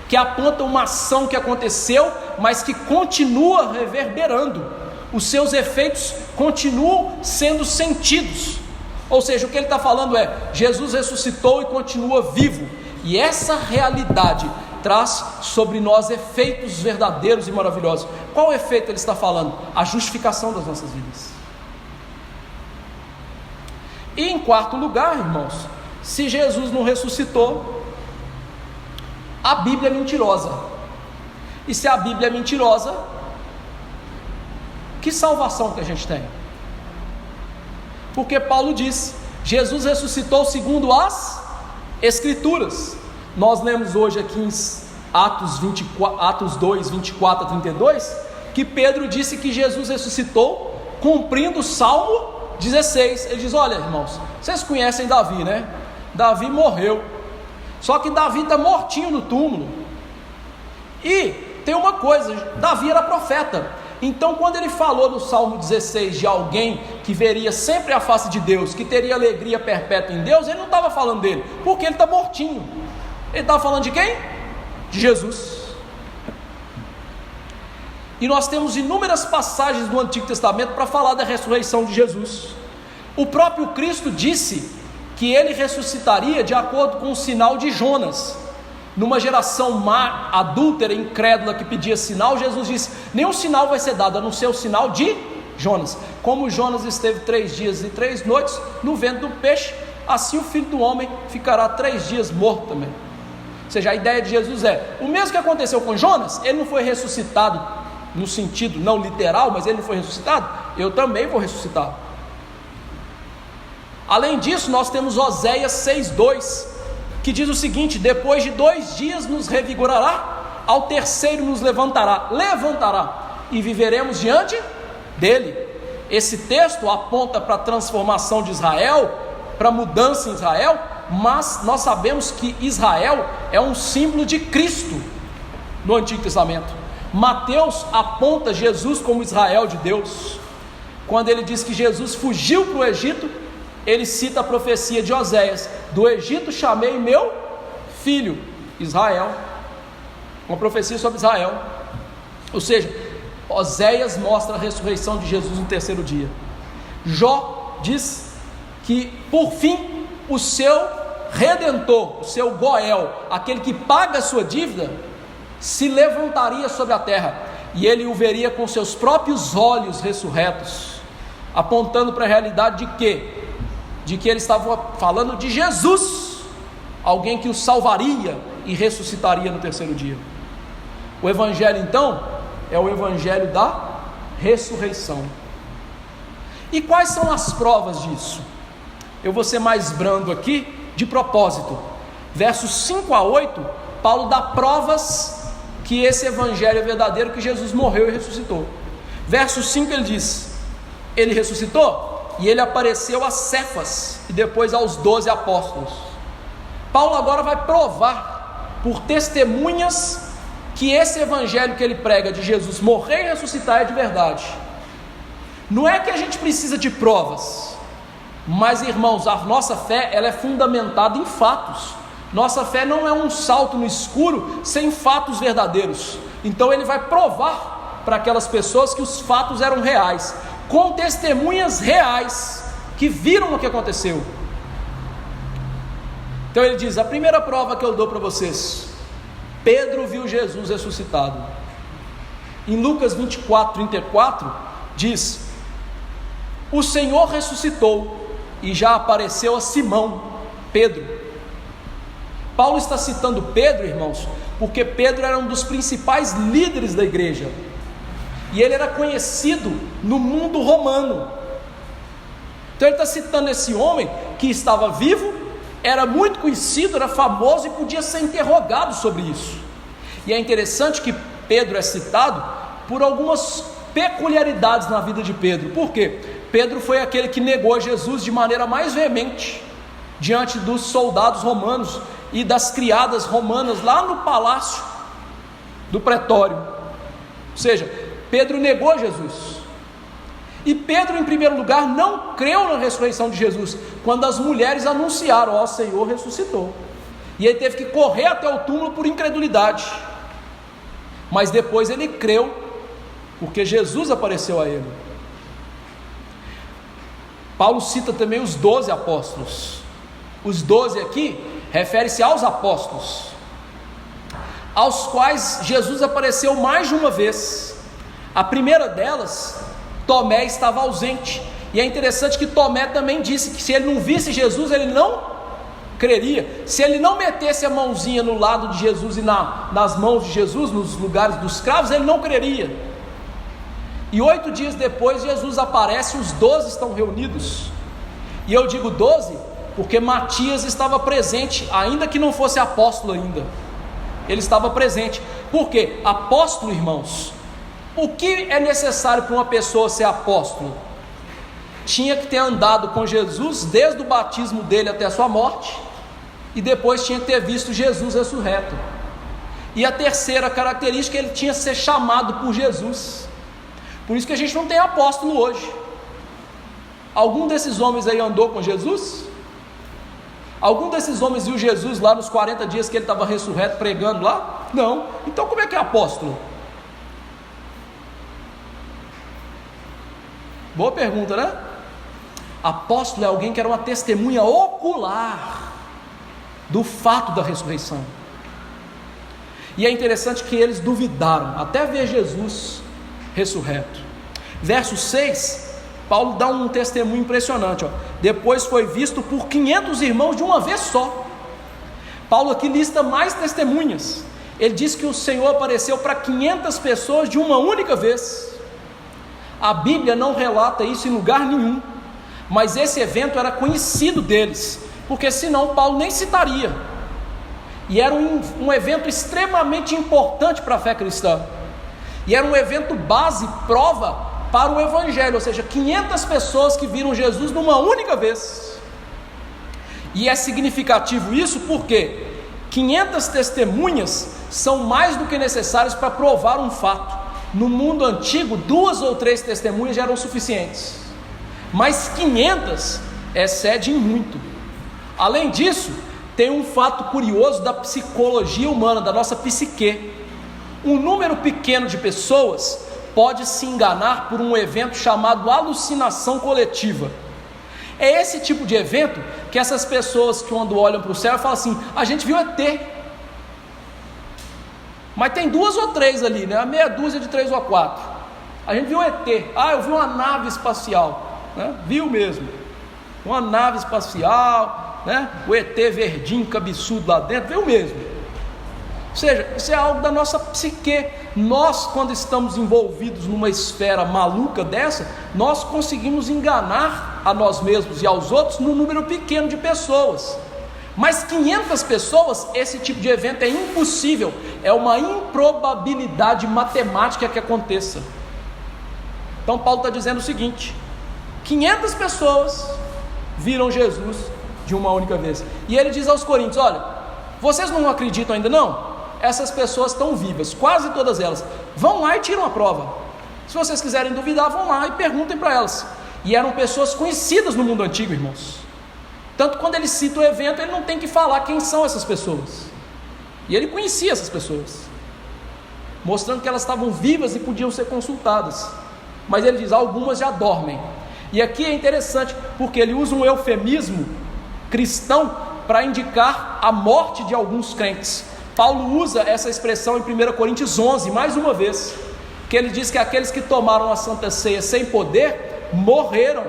A: que aponta uma ação que aconteceu, mas que continua reverberando, os seus efeitos continuam sendo sentidos. Ou seja, o que ele está falando é, Jesus ressuscitou e continua vivo, e essa realidade traz sobre nós efeitos verdadeiros e maravilhosos. Qual efeito ele está falando? A justificação das nossas vidas. E em quarto lugar, irmãos, se Jesus não ressuscitou, a Bíblia é mentirosa. E se a Bíblia é mentirosa, que salvação que a gente tem? Porque Paulo diz, Jesus ressuscitou segundo as Escrituras. Nós lemos hoje aqui em Atos 2, 24 a 32, que Pedro disse que Jesus ressuscitou cumprindo o Salmo 16. Ele diz, olha irmãos, vocês conhecem Davi, né? Davi morreu, só que Davi está mortinho no túmulo. E tem uma coisa, Davi era profeta. Então quando ele falou no Salmo 16 de alguém que veria sempre a face de Deus, que teria alegria perpétua em Deus, ele não estava falando dele, porque ele está mortinho. Ele estava falando de quem? De Jesus. E nós temos inúmeras passagens do Antigo Testamento para falar da ressurreição de Jesus. O próprio Cristo disse que ele ressuscitaria de acordo com o sinal de Jonas. Numa geração má, adúltera, incrédula, que pedia sinal, Jesus disse, nenhum sinal vai ser dado, a não ser o sinal de Jonas. Como Jonas esteve 3 dias e 3 noites no ventre do peixe, assim o Filho do Homem ficará 3 dias morto também. Ou seja, a ideia de Jesus é, o mesmo que aconteceu com Jonas, ele não foi ressuscitado no sentido não literal, mas ele não foi ressuscitado, eu também vou ressuscitar. Além disso, nós temos Oséias 6:2, que diz o seguinte, depois de 2 dias nos revigorará, ao terceiro nos levantará, e viveremos diante dele. Esse texto aponta para a transformação de Israel, para a mudança em Israel, mas nós sabemos que Israel é um símbolo de Cristo no Antigo Testamento. Mateus aponta Jesus como Israel de Deus. Quando ele diz que Jesus fugiu para o Egito, ele cita a profecia de Oséias, do Egito chamei meu filho, Israel, uma profecia sobre Israel. Ou seja, Oséias mostra a ressurreição de Jesus no terceiro dia. Jó diz que por fim o seu Redentor, o seu Goel, aquele que paga a sua dívida, se levantaria sobre a terra, e ele o veria com seus próprios olhos ressurretos, apontando para a realidade de quê? De que ele estava falando de Jesus, alguém que o salvaria e ressuscitaria no terceiro dia. O Evangelho então é o Evangelho da ressurreição. E quais são as provas disso? Eu vou ser mais brando aqui, de propósito. Versos 5 a 8, Paulo dá provas que esse Evangelho é verdadeiro, que Jesus morreu e ressuscitou. Verso 5 ele diz, ele ressuscitou? E ele apareceu a Cefas e depois aos 12 apóstolos. Paulo agora vai provar por testemunhas que esse evangelho que ele prega de Jesus morrer e ressuscitar é de verdade. Não é que a gente precisa de provas, mas irmãos, a nossa fé ela é fundamentada em fatos. Nossa fé não é um salto no escuro sem fatos verdadeiros. Então ele vai provar para aquelas pessoas que os fatos eram reais, com testemunhas reais que viram o que aconteceu. Então ele diz: a primeira prova que eu dou para vocês, Pedro viu Jesus ressuscitado. Em Lucas 24:34 diz: o Senhor ressuscitou e já apareceu a Simão, Pedro. Paulo está citando Pedro, irmãos, porque Pedro era um dos principais líderes da igreja, e ele era conhecido no mundo romano. Então ele está citando esse homem que estava vivo, era muito conhecido, era famoso e podia ser interrogado sobre isso. E é interessante que Pedro é citado por algumas peculiaridades na vida de Pedro. Por quê? Pedro foi aquele que negou Jesus de maneira mais veemente diante dos soldados romanos e das criadas romanas lá no palácio do pretório. Ou seja, Pedro negou Jesus. E Pedro, em primeiro lugar, não creu na ressurreição de Jesus quando as mulheres anunciaram: ó, o Senhor ressuscitou. E ele teve que correr até o túmulo por incredulidade. Mas depois ele creu, porque Jesus apareceu a ele. Paulo cita também os 12 apóstolos. Os 12 aqui refere-se aos apóstolos, aos quais Jesus apareceu mais de uma vez. A primeira delas, Tomé estava ausente, e é interessante que Tomé também disse que se ele não visse Jesus, ele não creria. Se ele não metesse a mãozinha no lado de Jesus e nas mãos de Jesus, nos lugares dos cravos, ele não creria. E 8 dias depois Jesus aparece, os 12 estão reunidos. E eu digo 12 porque Matias estava presente, ainda que não fosse apóstolo ainda. Ele estava presente. Por quê? Apóstolo, irmãos, o que é necessário para uma pessoa ser apóstolo? Tinha que ter andado com Jesus desde o batismo dele até a sua morte, e depois tinha que ter visto Jesus ressurreto. E a terceira característica, ele tinha que ser chamado por Jesus. Por isso que a gente não tem apóstolo hoje. Algum desses homens aí andou com Jesus? Algum desses homens viu Jesus lá nos 40 dias que ele estava ressurreto pregando lá? Não. Então como é que é apóstolo? Boa pergunta, né? Apóstolo é alguém que era uma testemunha ocular do fato da ressurreição. E é interessante que eles duvidaram até ver Jesus ressurreto. Verso 6, Paulo dá um testemunho impressionante, ó. Depois foi visto por 500 irmãos de uma vez só. Paulo aqui lista mais testemunhas. Ele diz que o Senhor apareceu para 500 pessoas de uma única vez. A Bíblia não relata isso em lugar nenhum, mas esse evento era conhecido deles, porque senão Paulo nem citaria. E era um evento extremamente importante para a fé cristã, e era um evento base, prova para o Evangelho, ou seja, 500 pessoas que viram Jesus numa única vez. E é significativo isso porque 500 testemunhas são mais do que necessárias para provar um fato. No mundo antigo, 2 ou 3 testemunhas já eram suficientes, mas 500 excede em muito. Além disso, tem um fato curioso da psicologia humana, da nossa psique. Um número pequeno de pessoas pode se enganar por um evento chamado alucinação coletiva. É esse tipo de evento que essas pessoas que quando olham para o céu falam assim: a gente viu ET. Mas tem 2 ou 3 ali, né? A meia dúzia de 3 ou 4. A gente viu ET. Eu vi uma nave espacial, né? Viu mesmo, uma nave espacial, né? O ET verdinho, cabeçudo lá dentro, viu mesmo. Ou seja, isso é algo da nossa psique. Nós, quando estamos envolvidos numa esfera maluca dessa, nós conseguimos enganar a nós mesmos e aos outros num número pequeno de pessoas. Mas 500 pessoas, esse tipo de evento é impossível, é uma improbabilidade matemática que aconteça. Então Paulo está dizendo o seguinte: 500 pessoas viram Jesus de uma única vez. E ele diz aos coríntios: olha, vocês não acreditam ainda não? Essas pessoas estão vivas, quase todas elas. Vão lá e tiram a prova. Se vocês quiserem duvidar, vão lá e perguntem para elas. E eram pessoas conhecidas no mundo antigo, irmãos. Tanto quando ele cita o evento, ele não tem que falar quem são essas pessoas. E ele conhecia essas pessoas, mostrando que elas estavam vivas e podiam ser consultadas. Mas ele diz: algumas já dormem. E aqui é interessante, porque ele usa um eufemismo cristão para indicar a morte de alguns crentes. Paulo usa essa expressão em 1 Coríntios 11, mais uma vez, que ele diz que aqueles que tomaram a Santa Ceia sem poder, morreram,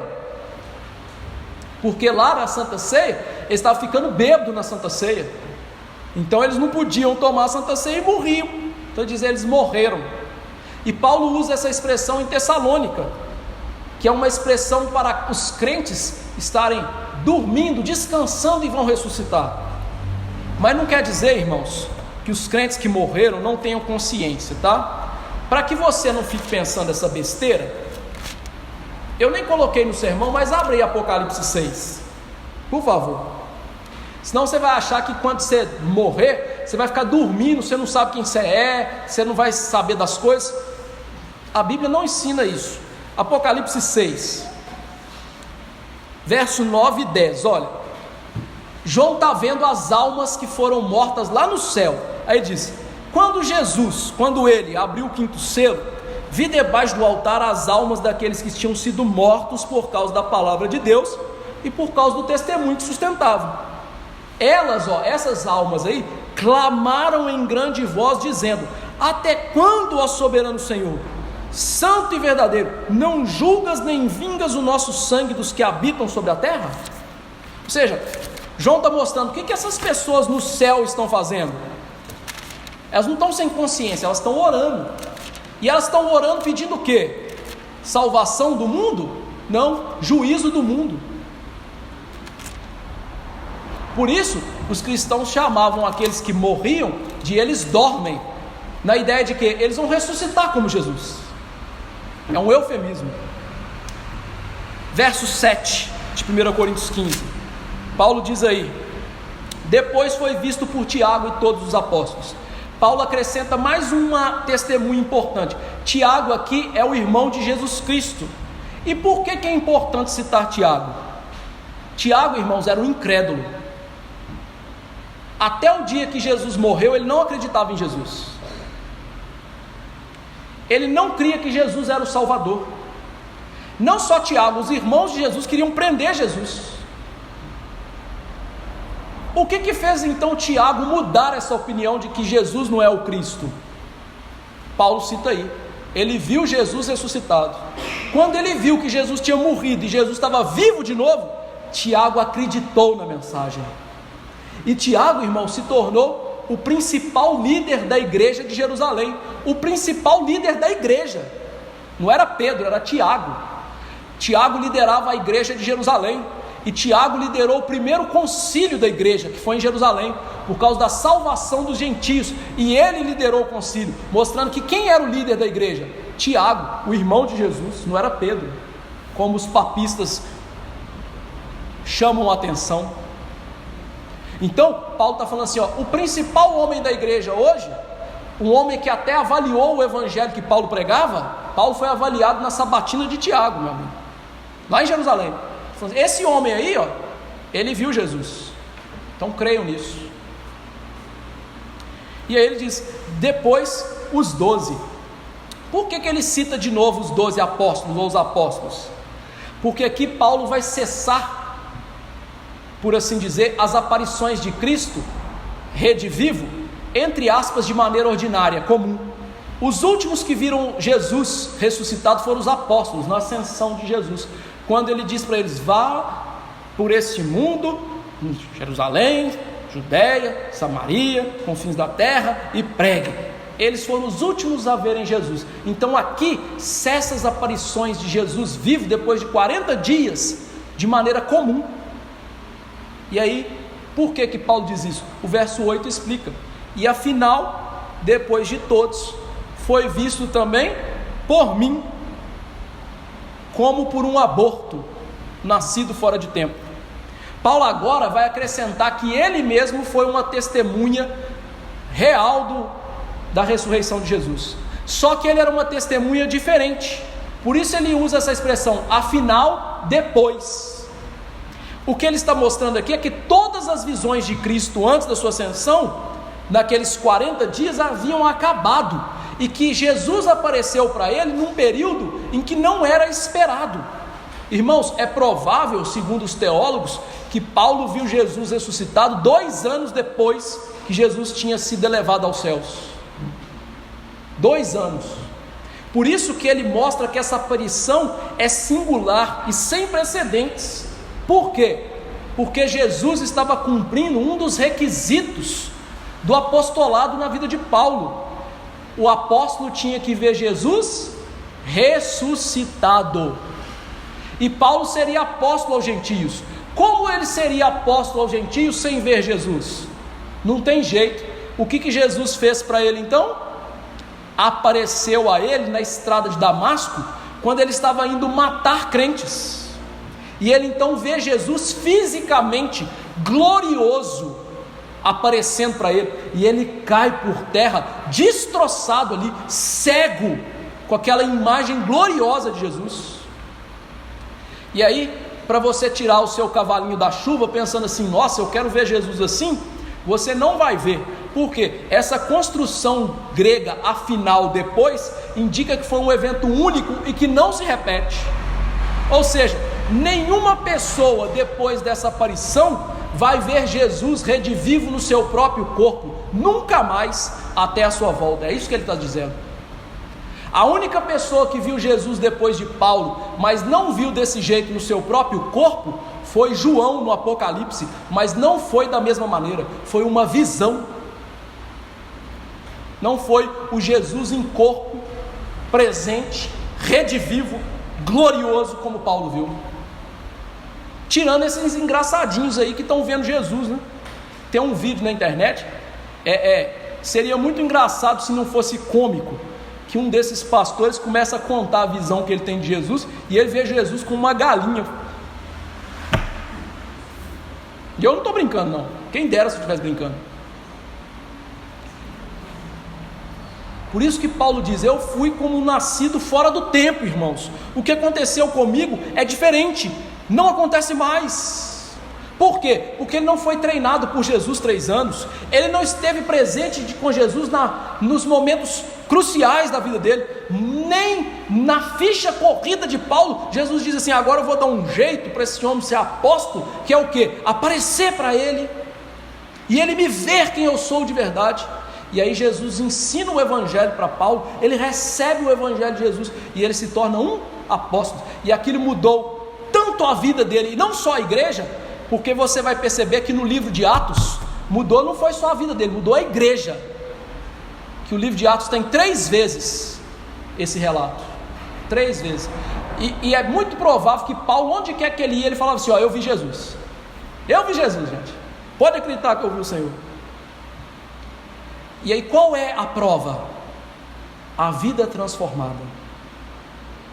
A: porque lá na Santa Ceia, eles estavam ficando bêbados na Santa Ceia, então eles não podiam tomar a Santa Ceia e morriam, então ele diz, eles morreram. E Paulo usa essa expressão em Tessalônica, que é uma expressão para os crentes estarem dormindo, descansando e vão ressuscitar. Mas não quer dizer, irmãos, que os crentes que morreram não tenham consciência, tá? Para que você não fique pensando essa besteira, eu nem coloquei no sermão, mas abre aí Apocalipse 6, por favor. Senão você vai achar que quando você morrer, você vai ficar dormindo, você não sabe quem você é, você não vai saber das coisas. A Bíblia não ensina isso. Apocalipse 6, verso 9 e 10, olha. João está vendo as almas que foram mortas lá no céu. Aí diz, quando ele abriu o quinto selo, vi debaixo do altar as almas daqueles que tinham sido mortos por causa da palavra de Deus e por causa do testemunho que sustentavam. Essas almas aí, clamaram em grande voz, dizendo, até quando, ó soberano Senhor, santo e verdadeiro, não julgas nem vingas o nosso sangue dos que habitam sobre a terra? Ou seja, João está mostrando o que essas pessoas no céu estão fazendo. Elas não estão sem consciência, elas estão orando. E elas estão orando pedindo o quê? Salvação do mundo? Não, juízo do mundo. Por isso, os cristãos chamavam aqueles que morriam de eles dormem, na ideia de que eles vão ressuscitar como Jesus. É um eufemismo. Verso 7 de 1 Coríntios 15, Paulo diz aí, depois foi visto por Tiago e todos os apóstolos. Paulo acrescenta mais uma testemunha importante. Tiago aqui é o irmão de Jesus Cristo. E por que é importante citar Tiago? Tiago, irmãos, era um incrédulo. Até o dia que Jesus morreu, ele não acreditava em Jesus. Ele não cria que Jesus era o Salvador. Não só Tiago, os irmãos de Jesus queriam prender Jesus. O que fez então Tiago mudar essa opinião de que Jesus não é o Cristo? Paulo cita aí, ele viu Jesus ressuscitado. Quando ele viu que Jesus tinha morrido e Jesus estava vivo de novo, Tiago acreditou na mensagem. E Tiago, irmão, se tornou o principal líder da igreja de Jerusalém. O principal líder da igreja. Não era Pedro, era Tiago. Tiago liderava a igreja de Jerusalém. E Tiago liderou o primeiro concílio da igreja, que foi em Jerusalém, por causa da salvação dos gentios. E ele liderou o concílio, mostrando que quem era o líder da igreja? Tiago, o irmão de Jesus, não era Pedro, como os papistas chamam a atenção. Então, Paulo está falando assim, o principal homem da igreja hoje, um homem que até avaliou o evangelho que Paulo pregava, Paulo foi avaliado na sabatina de Tiago, meu amigo, lá em Jerusalém. Esse homem aí, ele viu Jesus, então creiam nisso. E aí ele diz, depois os 12. Por que ele cita de novo os 12 apóstolos ou os apóstolos? Porque aqui Paulo vai cessar, por assim dizer, as aparições de Cristo, rede vivo, entre aspas, de maneira ordinária, comum. Os últimos que viram Jesus ressuscitado foram os apóstolos, na ascensão de Jesus, quando ele diz para eles, vá por este mundo, em Jerusalém, Judeia, Samaria, confins da terra, e pregue. Eles foram os últimos a verem Jesus. Então aqui cessa as aparições de Jesus vivo depois de 40 dias, de maneira comum. E aí, por que Paulo diz isso? O verso 8 explica, e afinal, depois de todos, foi visto também por mim, como por um aborto, nascido fora de tempo. Paulo agora vai acrescentar que ele mesmo foi uma testemunha real da ressurreição de Jesus, só que ele era uma testemunha diferente, por isso ele usa essa expressão, afinal, depois. O que ele está mostrando aqui é que todas as visões de Cristo antes da sua ascensão, naqueles 40 dias, haviam acabado, e que Jesus apareceu para ele num período em que não era esperado. Irmãos, é provável, segundo os teólogos, que Paulo viu Jesus ressuscitado 2 anos depois que Jesus tinha sido elevado aos céus. 2 anos. Por isso que ele mostra que essa aparição é singular e sem precedentes. Por quê? Porque Jesus estava cumprindo um dos requisitos do apostolado na vida de Paulo. O apóstolo tinha que ver Jesus ressuscitado. E Paulo seria apóstolo aos gentios. Como ele seria apóstolo aos gentios sem ver Jesus? Não tem jeito. O que Jesus fez para ele então? Apareceu a ele na estrada de Damasco, quando ele estava indo matar crentes. E ele então vê Jesus fisicamente, glorioso, aparecendo para ele. E ele cai por terra, destroçado ali, cego, com aquela imagem gloriosa de Jesus. E aí, para você tirar o seu cavalinho da chuva, pensando assim, nossa, eu quero ver Jesus assim, você não vai ver. Por quê? Essa construção grega, afinal, depois, indica que foi um evento único e que não se repete. Ou seja, nenhuma pessoa depois dessa aparição vai ver Jesus redivivo no seu próprio corpo, nunca mais até a sua volta. É isso que ele está dizendo. A única pessoa que viu Jesus depois de Paulo, mas não viu desse jeito no seu próprio corpo, foi João no Apocalipse, mas não foi da mesma maneira, foi uma visão. Não foi o Jesus em corpo, presente, redivivo, glorioso como Paulo viu. Tirando esses engraçadinhos aí que estão vendo Jesus, né? Tem um vídeo na internet, seria muito engraçado se não fosse cômico, que um desses pastores começa a contar a visão que ele tem de Jesus, e ele vê Jesus com uma galinha. E eu não estou brincando não, quem dera se eu estivesse brincando. Por isso que Paulo diz, eu fui como nascido fora do tempo, irmãos. O que aconteceu comigo é diferente, não acontece mais. Por quê? Porque ele não foi treinado por Jesus 3 anos, ele não esteve presente com Jesus nos momentos cruciais da vida dele, nem na ficha corrida de Paulo. Jesus diz assim, agora eu vou dar um jeito para esse homem ser apóstolo, que é o quê? Aparecer para ele, e ele me ver quem eu sou de verdade. E aí Jesus ensina o evangelho para Paulo, ele recebe o evangelho de Jesus, e ele se torna um apóstolo, e aquilo mudou tanto a vida dele, e não só a igreja, porque você vai perceber que no livro de Atos, mudou não foi só a vida dele, mudou a igreja, que o livro de Atos tem 3 vezes esse relato, 3 vezes, e é muito provável que Paulo, onde quer que ele ia, ele falava assim, eu vi Jesus, gente, pode acreditar que eu vi o Senhor. E aí qual é a prova? A vida transformada.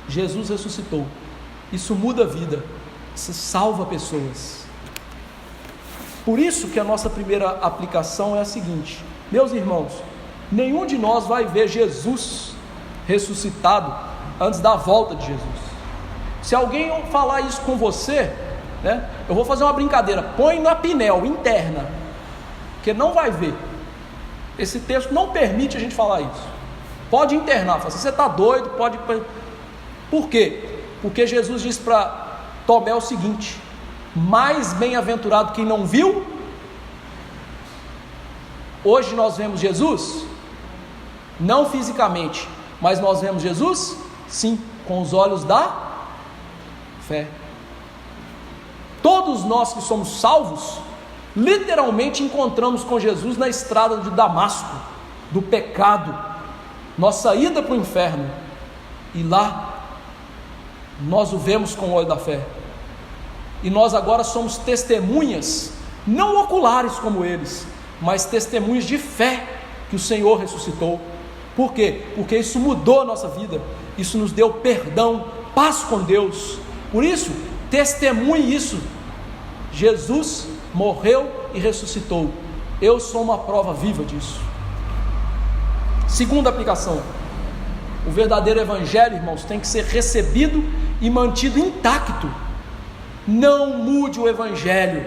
A: Jesus ressuscitou, isso muda a vida, isso salva pessoas. Por isso que a nossa primeira aplicação é a seguinte, meus irmãos, nenhum de nós vai ver Jesus ressuscitado antes da volta de Jesus. Se alguém falar isso com você, né, eu vou fazer uma brincadeira, põe na pinel interna, porque não vai ver. Esse texto não permite a gente falar isso. Pode internar, fala assim, você está doido, pode. Por quê? Porque Jesus disse para Tomé o seguinte, mais bem-aventurado quem não viu. Hoje nós vemos Jesus, não fisicamente, mas nós vemos Jesus, sim, com os olhos da fé. Todos nós que somos salvos, literalmente encontramos com Jesus na estrada de Damasco, do pecado, nossa ida para o inferno, e lá nós o vemos com o olho da fé, e nós agora somos testemunhas, não oculares como eles, mas testemunhas de fé, que o Senhor ressuscitou. Por quê? Porque isso mudou a nossa vida, isso nos deu perdão, paz com Deus. Por isso, testemunhe isso, Jesus morreu e ressuscitou, eu sou uma prova viva disso. Segunda aplicação, o verdadeiro evangelho, irmãos, tem que ser recebido e mantido intacto. Não mude o evangelho,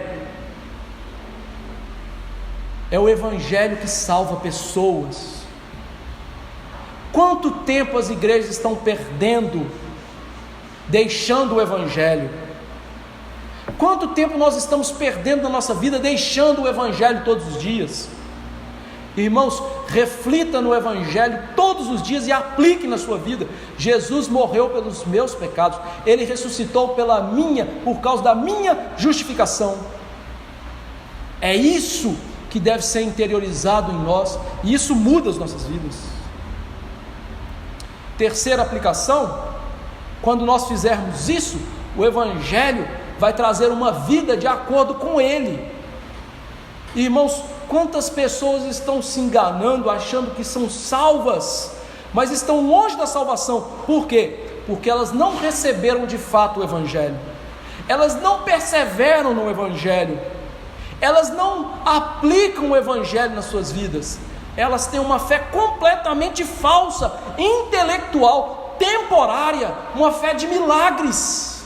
A: é o evangelho que salva pessoas. Quanto tempo as igrejas estão perdendo deixando o Evangelho? Quanto tempo nós estamos perdendo na nossa vida deixando o Evangelho todos os dias? Irmãos, reflita no Evangelho todos os dias e aplique na sua vida. Jesus morreu pelos meus pecados, Ele ressuscitou por causa da minha justificação. É isso que deve ser interiorizado em nós, e isso muda as nossas vidas. Terceira aplicação: quando nós fizermos isso, o Evangelho vai trazer uma vida de acordo com Ele. Irmãos, quantas pessoas estão se enganando, achando que são salvas, mas estão longe da salvação. Por quê? Porque elas não receberam de fato o Evangelho, elas não perseveram no Evangelho, elas não aplicam o Evangelho nas suas vidas, elas têm uma fé completamente falsa, intelectual, temporária, uma fé de milagres,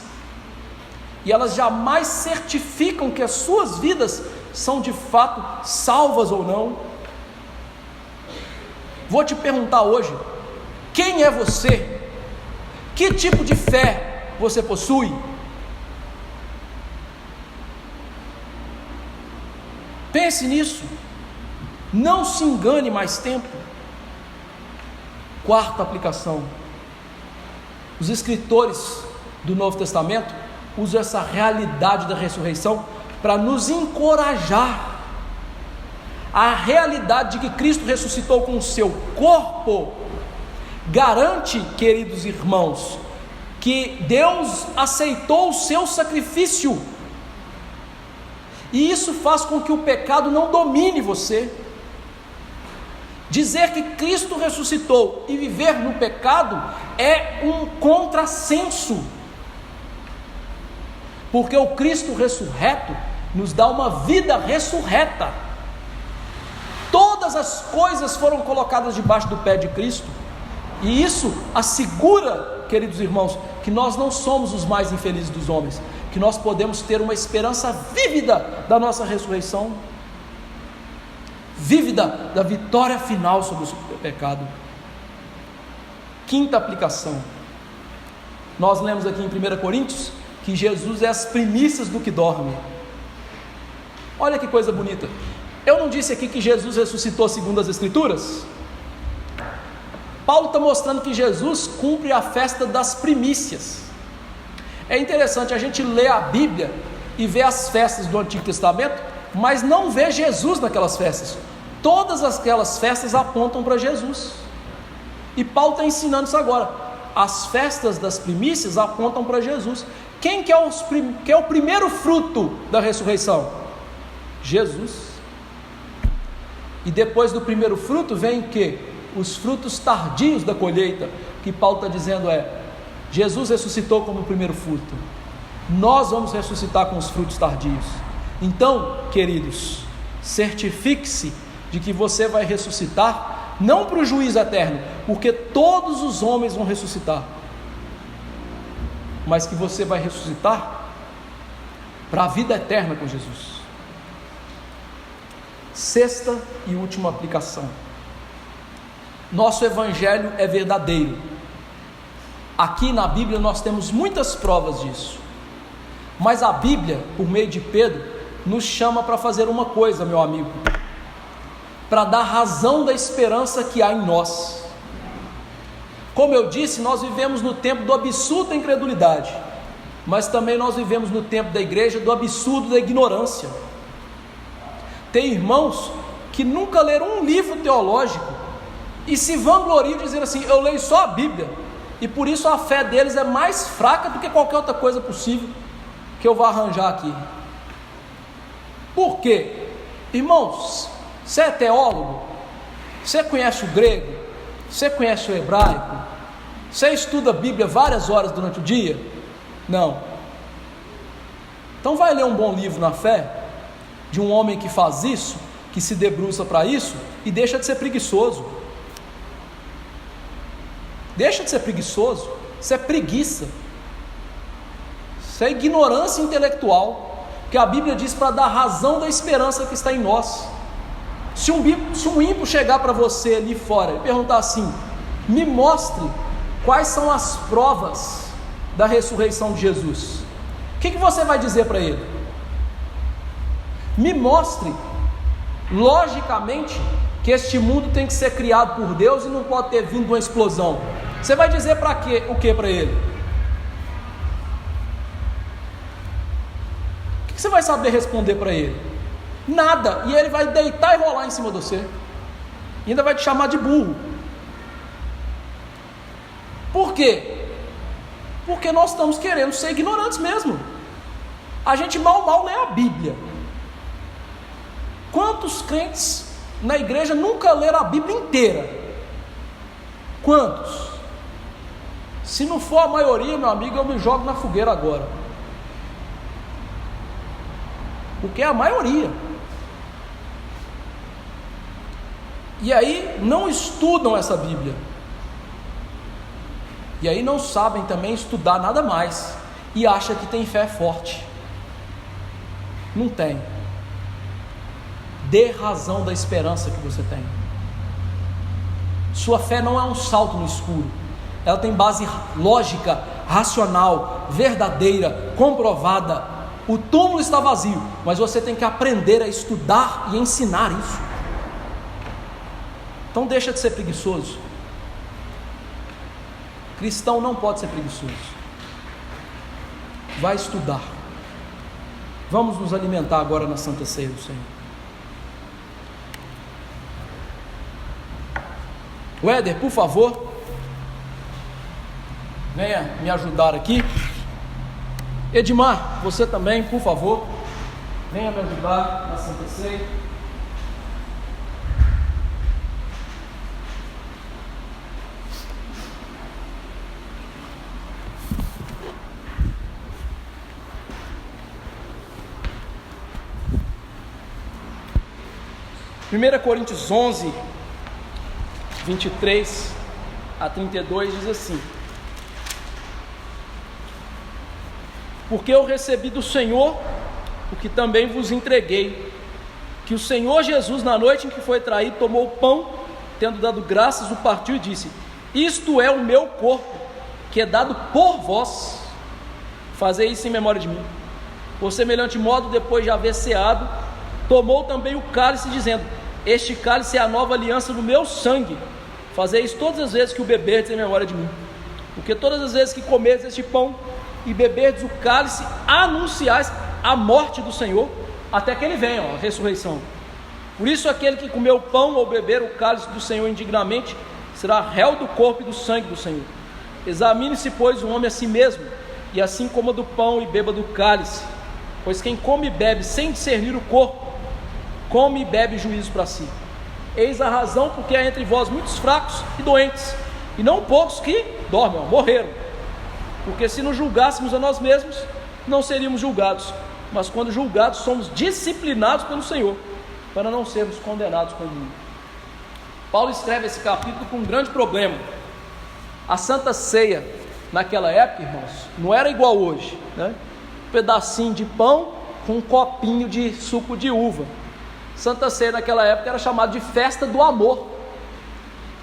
A: e elas jamais certificam que as suas vidas são de fato salvas ou não. Vou te perguntar hoje: quem é você? Que tipo de fé você possui? Pense nisso, não se engane mais tempo. Quarta aplicação: os escritores do Novo Testamento usam essa realidade da ressurreição para nos encorajar. A realidade de que Cristo ressuscitou com o seu corpo garante, queridos irmãos, que Deus aceitou o seu sacrifício, e isso faz com que o pecado não domine você. Dizer que Cristo ressuscitou e viver no pecado é um contrassenso, porque o Cristo ressurreto nos dá uma vida ressurreta. Todas as coisas foram colocadas debaixo do pé de Cristo, e isso assegura, queridos irmãos, que nós não somos os mais infelizes dos homens, que nós podemos ter uma esperança vívida da nossa ressurreição, vívida da vitória final sobre o pecado. Quinta aplicação: nós lemos aqui em 1 Coríntios que Jesus é as primícias do que dorme. Olha que coisa bonita. Eu não disse aqui que Jesus ressuscitou segundo as Escrituras? Paulo está mostrando que Jesus cumpre a festa das primícias. É interessante a gente ler a Bíblia e ver as festas do Antigo Testamento, mas não ver Jesus naquelas festas. Todas aquelas festas apontam para Jesus, e Paulo está ensinando isso agora. As festas das primícias apontam para Jesus. Quem que é o primeiro fruto da ressurreição? Jesus. E depois do primeiro fruto vem o quê? Os frutos tardios da colheita, que Paulo está dizendo Jesus ressuscitou como o primeiro fruto, nós vamos ressuscitar com os frutos tardios. Então, queridos, certifique-se de que você vai ressuscitar, não para o juízo eterno, porque todos os homens vão ressuscitar, mas que você vai ressuscitar para a vida eterna com Jesus. Sexta e última aplicação: nosso evangelho é verdadeiro. Aqui na Bíblia nós temos muitas provas disso, mas a Bíblia, por meio de Pedro, nos chama para fazer uma coisa, meu amigo, para dar razão da esperança que há em nós. Como eu disse, nós vivemos no tempo do absurdo da incredulidade, mas também nós vivemos no tempo da igreja do absurdo da ignorância. Tem irmãos que nunca leram um livro teológico e se vangloriam dizendo assim: eu leio só a Bíblia, e por isso a fé deles é mais fraca do que qualquer outra coisa possível que eu vou arranjar aqui. Por quê? Irmãos, você é teólogo? Você conhece o grego? Você conhece o hebraico? Você estuda a Bíblia várias horas durante o dia? Não. Então vai ler um bom livro na fé, de um homem que faz isso, que se debruça para isso, e deixa de ser preguiçoso. Deixa de ser preguiçoso. Isso é preguiça, isso é ignorância intelectual, que a Bíblia diz para dar razão da esperança que está em nós. Se um ímpio chegar para você ali fora e perguntar assim: me mostre quais são as provas da ressurreição de Jesus, o que você vai dizer para ele? Me mostre, logicamente, que este mundo tem que ser criado por Deus e não pode ter vindo uma explosão. Você vai dizer para quê? O que para ele? O que você vai saber responder para ele? Nada. E ele vai deitar e rolar em cima de você, e ainda vai te chamar de burro. Por quê? Porque nós estamos querendo ser ignorantes mesmo. A gente mal lê a Bíblia. Quantos crentes na igreja nunca leram a Bíblia inteira? Quantos? Se não for a maioria, meu amigo, eu me jogo na fogueira agora, porque é a maioria. E aí não estudam essa Bíblia, e aí não sabem também estudar nada mais, e acham que tem fé forte. Não tem. Dê razão da esperança que você tem. Sua fé não é um salto no escuro, ela tem base lógica, racional, verdadeira, comprovada. O túmulo está vazio, mas você tem que aprender a estudar e ensinar isso. Então deixa de ser preguiçoso. Cristão não pode ser preguiçoso. Vai estudar. Vamos nos alimentar agora na Santa Ceia do Senhor. Éder, por favor, venha me ajudar aqui. Edmar, você também, por favor, venha me ajudar na Santa Ceia. Primeira Coríntios 11, 23 a 32 diz assim: porque eu recebi do Senhor o que também vos entreguei, que o Senhor Jesus, na noite em que foi traído, tomou o pão, tendo dado graças, o partiu e disse: isto é o meu corpo, que é dado por vós, fazei isso em memória de mim. Por semelhante modo, depois de haver ceado, tomou também o cálice, dizendo: este cálice é a nova aliança no meu sangue, fazei isso todas as vezes que o beberdes em memória de mim. Porque todas as vezes que comerdes este pão e beberdes o cálice, anunciais a morte do Senhor, até que ele venha, a ressurreição. Por isso aquele que comer o pão ou beber o cálice do Senhor indignamente, será réu do corpo e do sangue do Senhor. Examine-se, pois, o homem a si mesmo, e assim coma do pão e beba do cálice. Pois quem come e bebe sem discernir o corpo, come e bebe juízo para si. Eis a razão porque há entre vós muitos fracos e doentes, e não poucos que dormem, morreram. Porque se nos julgássemos a nós mesmos, não seríamos julgados, mas quando julgados, somos disciplinados pelo Senhor, para não sermos condenados com o mundo. Paulo escreve esse capítulo com um grande problema. A Santa Ceia, naquela época, irmãos, não era igual hoje, né? Um pedacinho de pão com um copinho de suco de uva. Santa Ceia naquela época era chamada de festa do amor,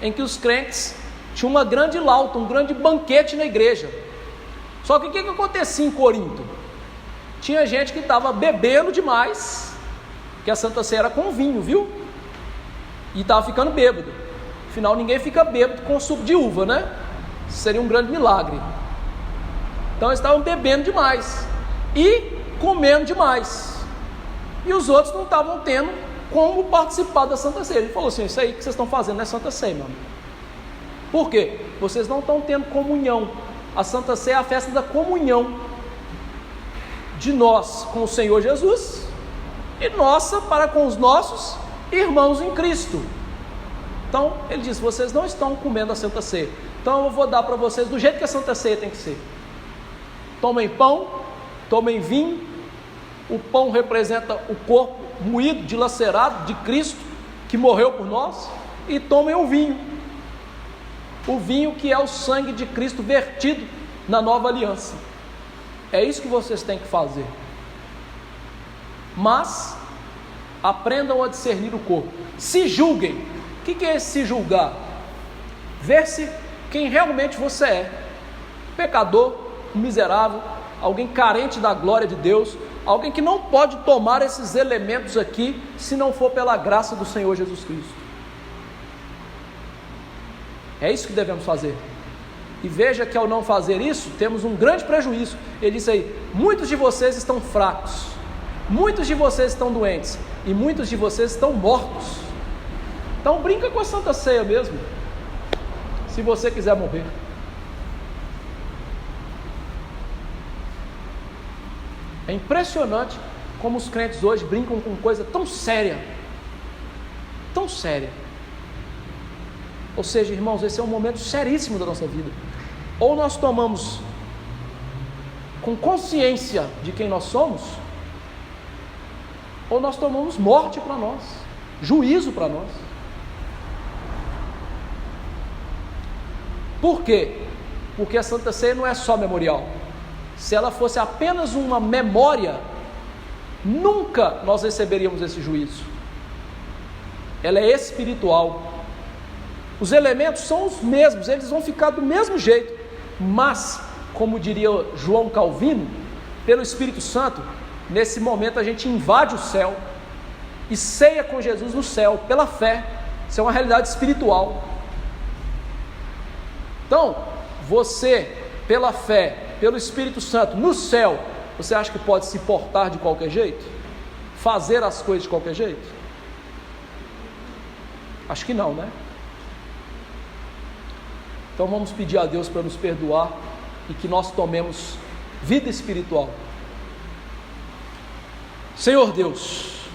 A: em que os crentes tinham uma grande lauta, um grande banquete na igreja. Só que o que acontecia em Corinto? Tinha gente que estava bebendo demais, que a Santa Ceia era com vinho, viu? E estava ficando bêbado. Afinal, ninguém fica bêbado com suco de uva, né? Isso seria um grande milagre. Então eles estavam bebendo demais e comendo demais, e os outros não estavam tendo como participar da Santa Ceia. Ele falou assim: isso aí que vocês estão fazendo não é Santa Ceia, meu amigo. Por quê? Vocês não estão tendo comunhão. A Santa Ceia é a festa da comunhão de nós com o Senhor Jesus e nossa para com os nossos irmãos em Cristo. Então ele diz: vocês não estão comendo a Santa Ceia, então eu vou dar para vocês do jeito que a Santa Ceia tem que ser. Tomem pão, tomem vinho. O pão representa o corpo moído, dilacerado de Cristo, que morreu por nós. E tomem o vinho que é o sangue de Cristo vertido na nova aliança. É isso que vocês têm que fazer. Mas aprendam a discernir o corpo. Se julguem. O que é esse se julgar? Ver-se quem realmente você é: pecador, miserável, alguém carente da glória de Deus, alguém que não pode tomar esses elementos aqui, se não for pela graça do Senhor Jesus Cristo. É isso que devemos fazer. E veja que ao não fazer isso, temos um grande prejuízo. Ele disse aí, muitos de vocês estão fracos, muitos de vocês estão doentes, e muitos de vocês estão mortos. Então brinca com a Santa Ceia mesmo, se você quiser morrer. É impressionante como os crentes hoje brincam com coisa tão séria, tão séria. Ou seja, irmãos, esse é um momento seríssimo da nossa vida. Ou nós tomamos com consciência de quem nós somos, ou nós tomamos morte para nós, juízo para nós. Por quê? Porque a Santa Ceia não é só memorial. Se ela fosse apenas uma memória, nunca nós receberíamos esse juízo. Ela é espiritual. Os elementos são os mesmos, eles vão ficar do mesmo jeito, mas, como diria João Calvino, pelo Espírito Santo, nesse momento a gente invade o céu e ceia com Jesus no céu, pela fé. Isso é uma realidade espiritual. Então, você, pela fé, pelo Espírito Santo, no céu, você acha que pode se portar de qualquer jeito? Fazer as coisas de qualquer jeito? Acho que não, né? Então vamos pedir a Deus para nos perdoar e que nós tomemos vida espiritual. Senhor Deus,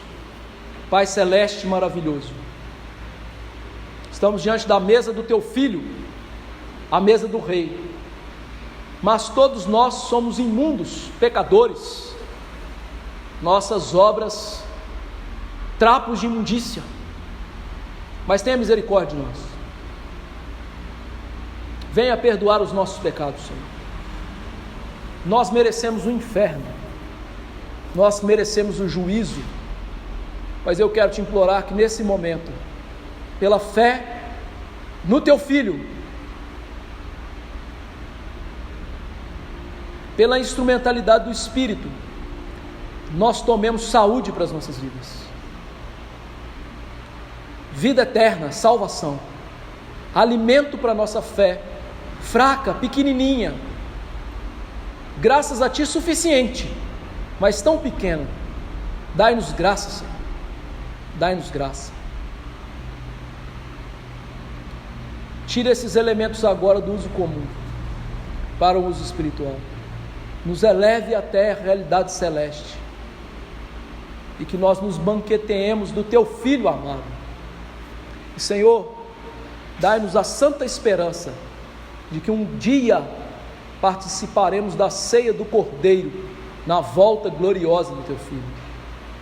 A: Pai celeste maravilhoso, estamos diante da mesa do Teu Filho, a mesa do Rei, mas todos nós somos imundos, pecadores, nossas obras, trapos de imundícia, mas tenha misericórdia de nós, venha perdoar os nossos pecados, Senhor. Nós merecemos o inferno, nós merecemos o juízo, mas eu quero te implorar que nesse momento, pela fé no Teu Filho, pela instrumentalidade do Espírito, nós tomemos saúde para as nossas vidas, vida eterna, salvação, alimento para a nossa fé, fraca, pequenininha, graças a Ti suficiente, mas tão pequena. Dai-nos graça, Senhor, dai-nos graça. Tira esses elementos agora do uso comum para o uso espiritual, nos eleve até a realidade celeste e que nós nos banqueteemos do Teu Filho amado. E, Senhor, dai-nos a santa esperança de que um dia participaremos da ceia do Cordeiro na volta gloriosa do Teu Filho.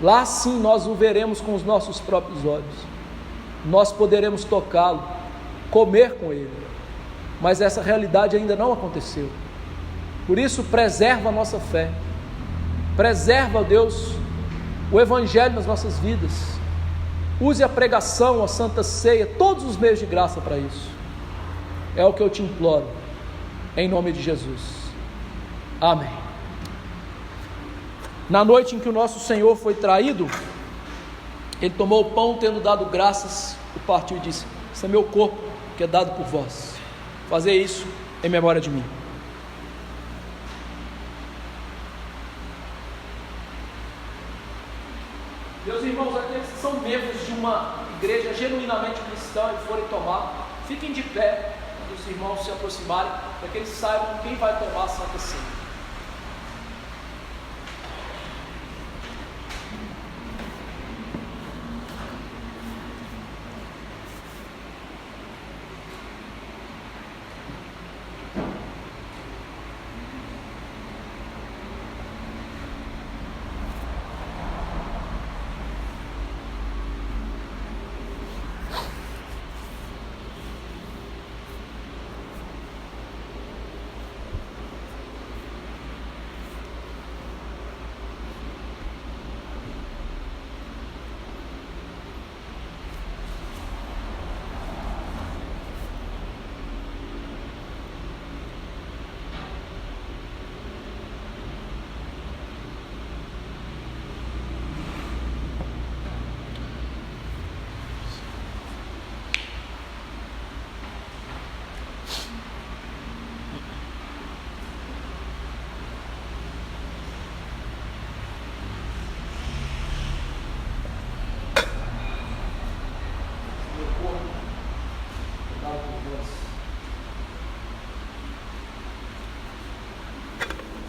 A: Lá sim nós o veremos com os nossos próprios olhos, nós poderemos tocá-lo, comer com Ele, mas essa realidade ainda não aconteceu. Por isso, preserva a nossa fé, preserva, Deus, o Evangelho nas nossas vidas, use a pregação, a Santa Ceia, todos os meios de graça para isso. É o que eu te imploro, em nome de Jesus. Amém. Na noite em que o nosso Senhor foi traído, Ele tomou o pão, tendo dado graças, o partiu e disse: esse é meu corpo, que é dado por vós, fazei isso em memória de mim. Meus irmãos, aqueles que são membros de uma igreja genuinamente cristã e forem tomar, fiquem de pé quando os irmãos se aproximarem, para que eles saibam quem vai tomar a Santa Ceia.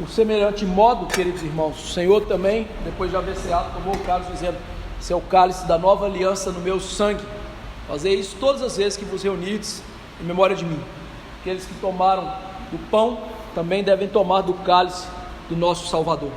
A: Por semelhante modo, queridos irmãos, o Senhor também, depois de haver ceado, tomou o cálice, dizendo: esse é o cálice da nova aliança no meu sangue. Fazei isso todas as vezes que vos reunirdes em memória de mim. Aqueles que tomaram do pão também devem tomar do cálice do nosso Salvador.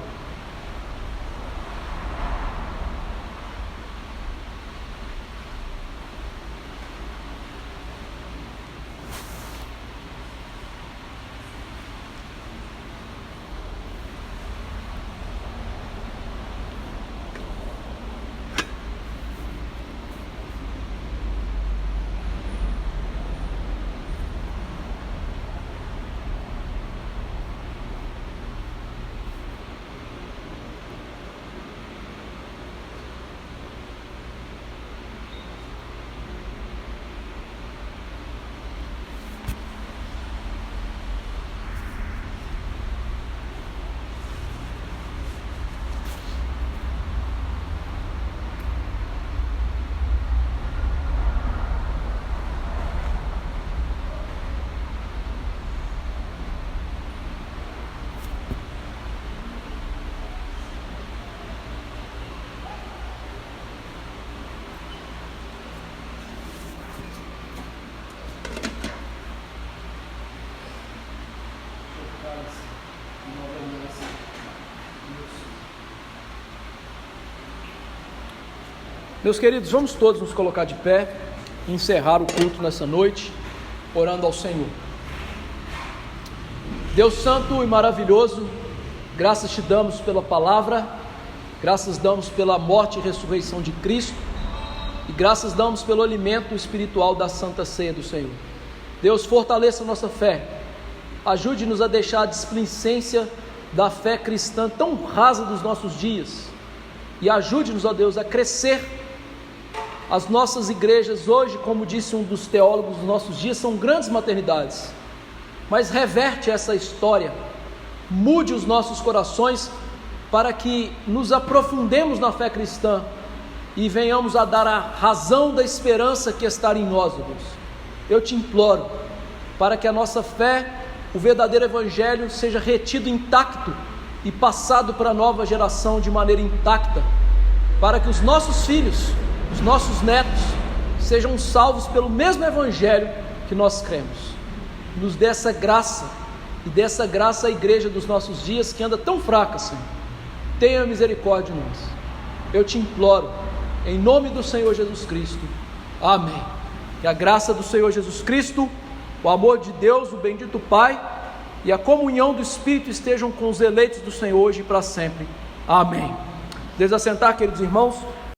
A: Meus queridos, vamos todos nos colocar de pé e encerrar o culto nessa noite, orando ao Senhor. Deus santo e maravilhoso, graças te damos pela palavra, graças damos pela morte e ressurreição de Cristo, e graças damos pelo alimento espiritual da Santa Ceia do Senhor. Deus, fortaleça a nossa fé, ajude-nos a deixar a displicência da fé cristã tão rasa dos nossos dias, e ajude-nos, ó Deus, a crescer. As nossas igrejas hoje, como disse um dos teólogos dos nossos dias, são grandes maternidades, mas reverte essa história, mude os nossos corações, para que nos aprofundemos na fé cristã, e venhamos a dar a razão da esperança que está em nós, ó Deus. Eu te imploro, para que a nossa fé, o verdadeiro evangelho, seja retido intacto, e passado para a nova geração de maneira intacta, para que os nossos filhos, os nossos netos, sejam salvos pelo mesmo evangelho que nós cremos. Nos dê essa graça, e dessa graça a igreja dos nossos dias, que anda tão fraca, Senhor. Tenha misericórdia de nós. Eu te imploro, em nome do Senhor Jesus Cristo. Amém. Que a graça do Senhor Jesus Cristo, o amor de Deus, o bendito Pai, e a comunhão do Espírito estejam com os eleitos do Senhor hoje e para sempre. Amém. Desde assentar, queridos irmãos.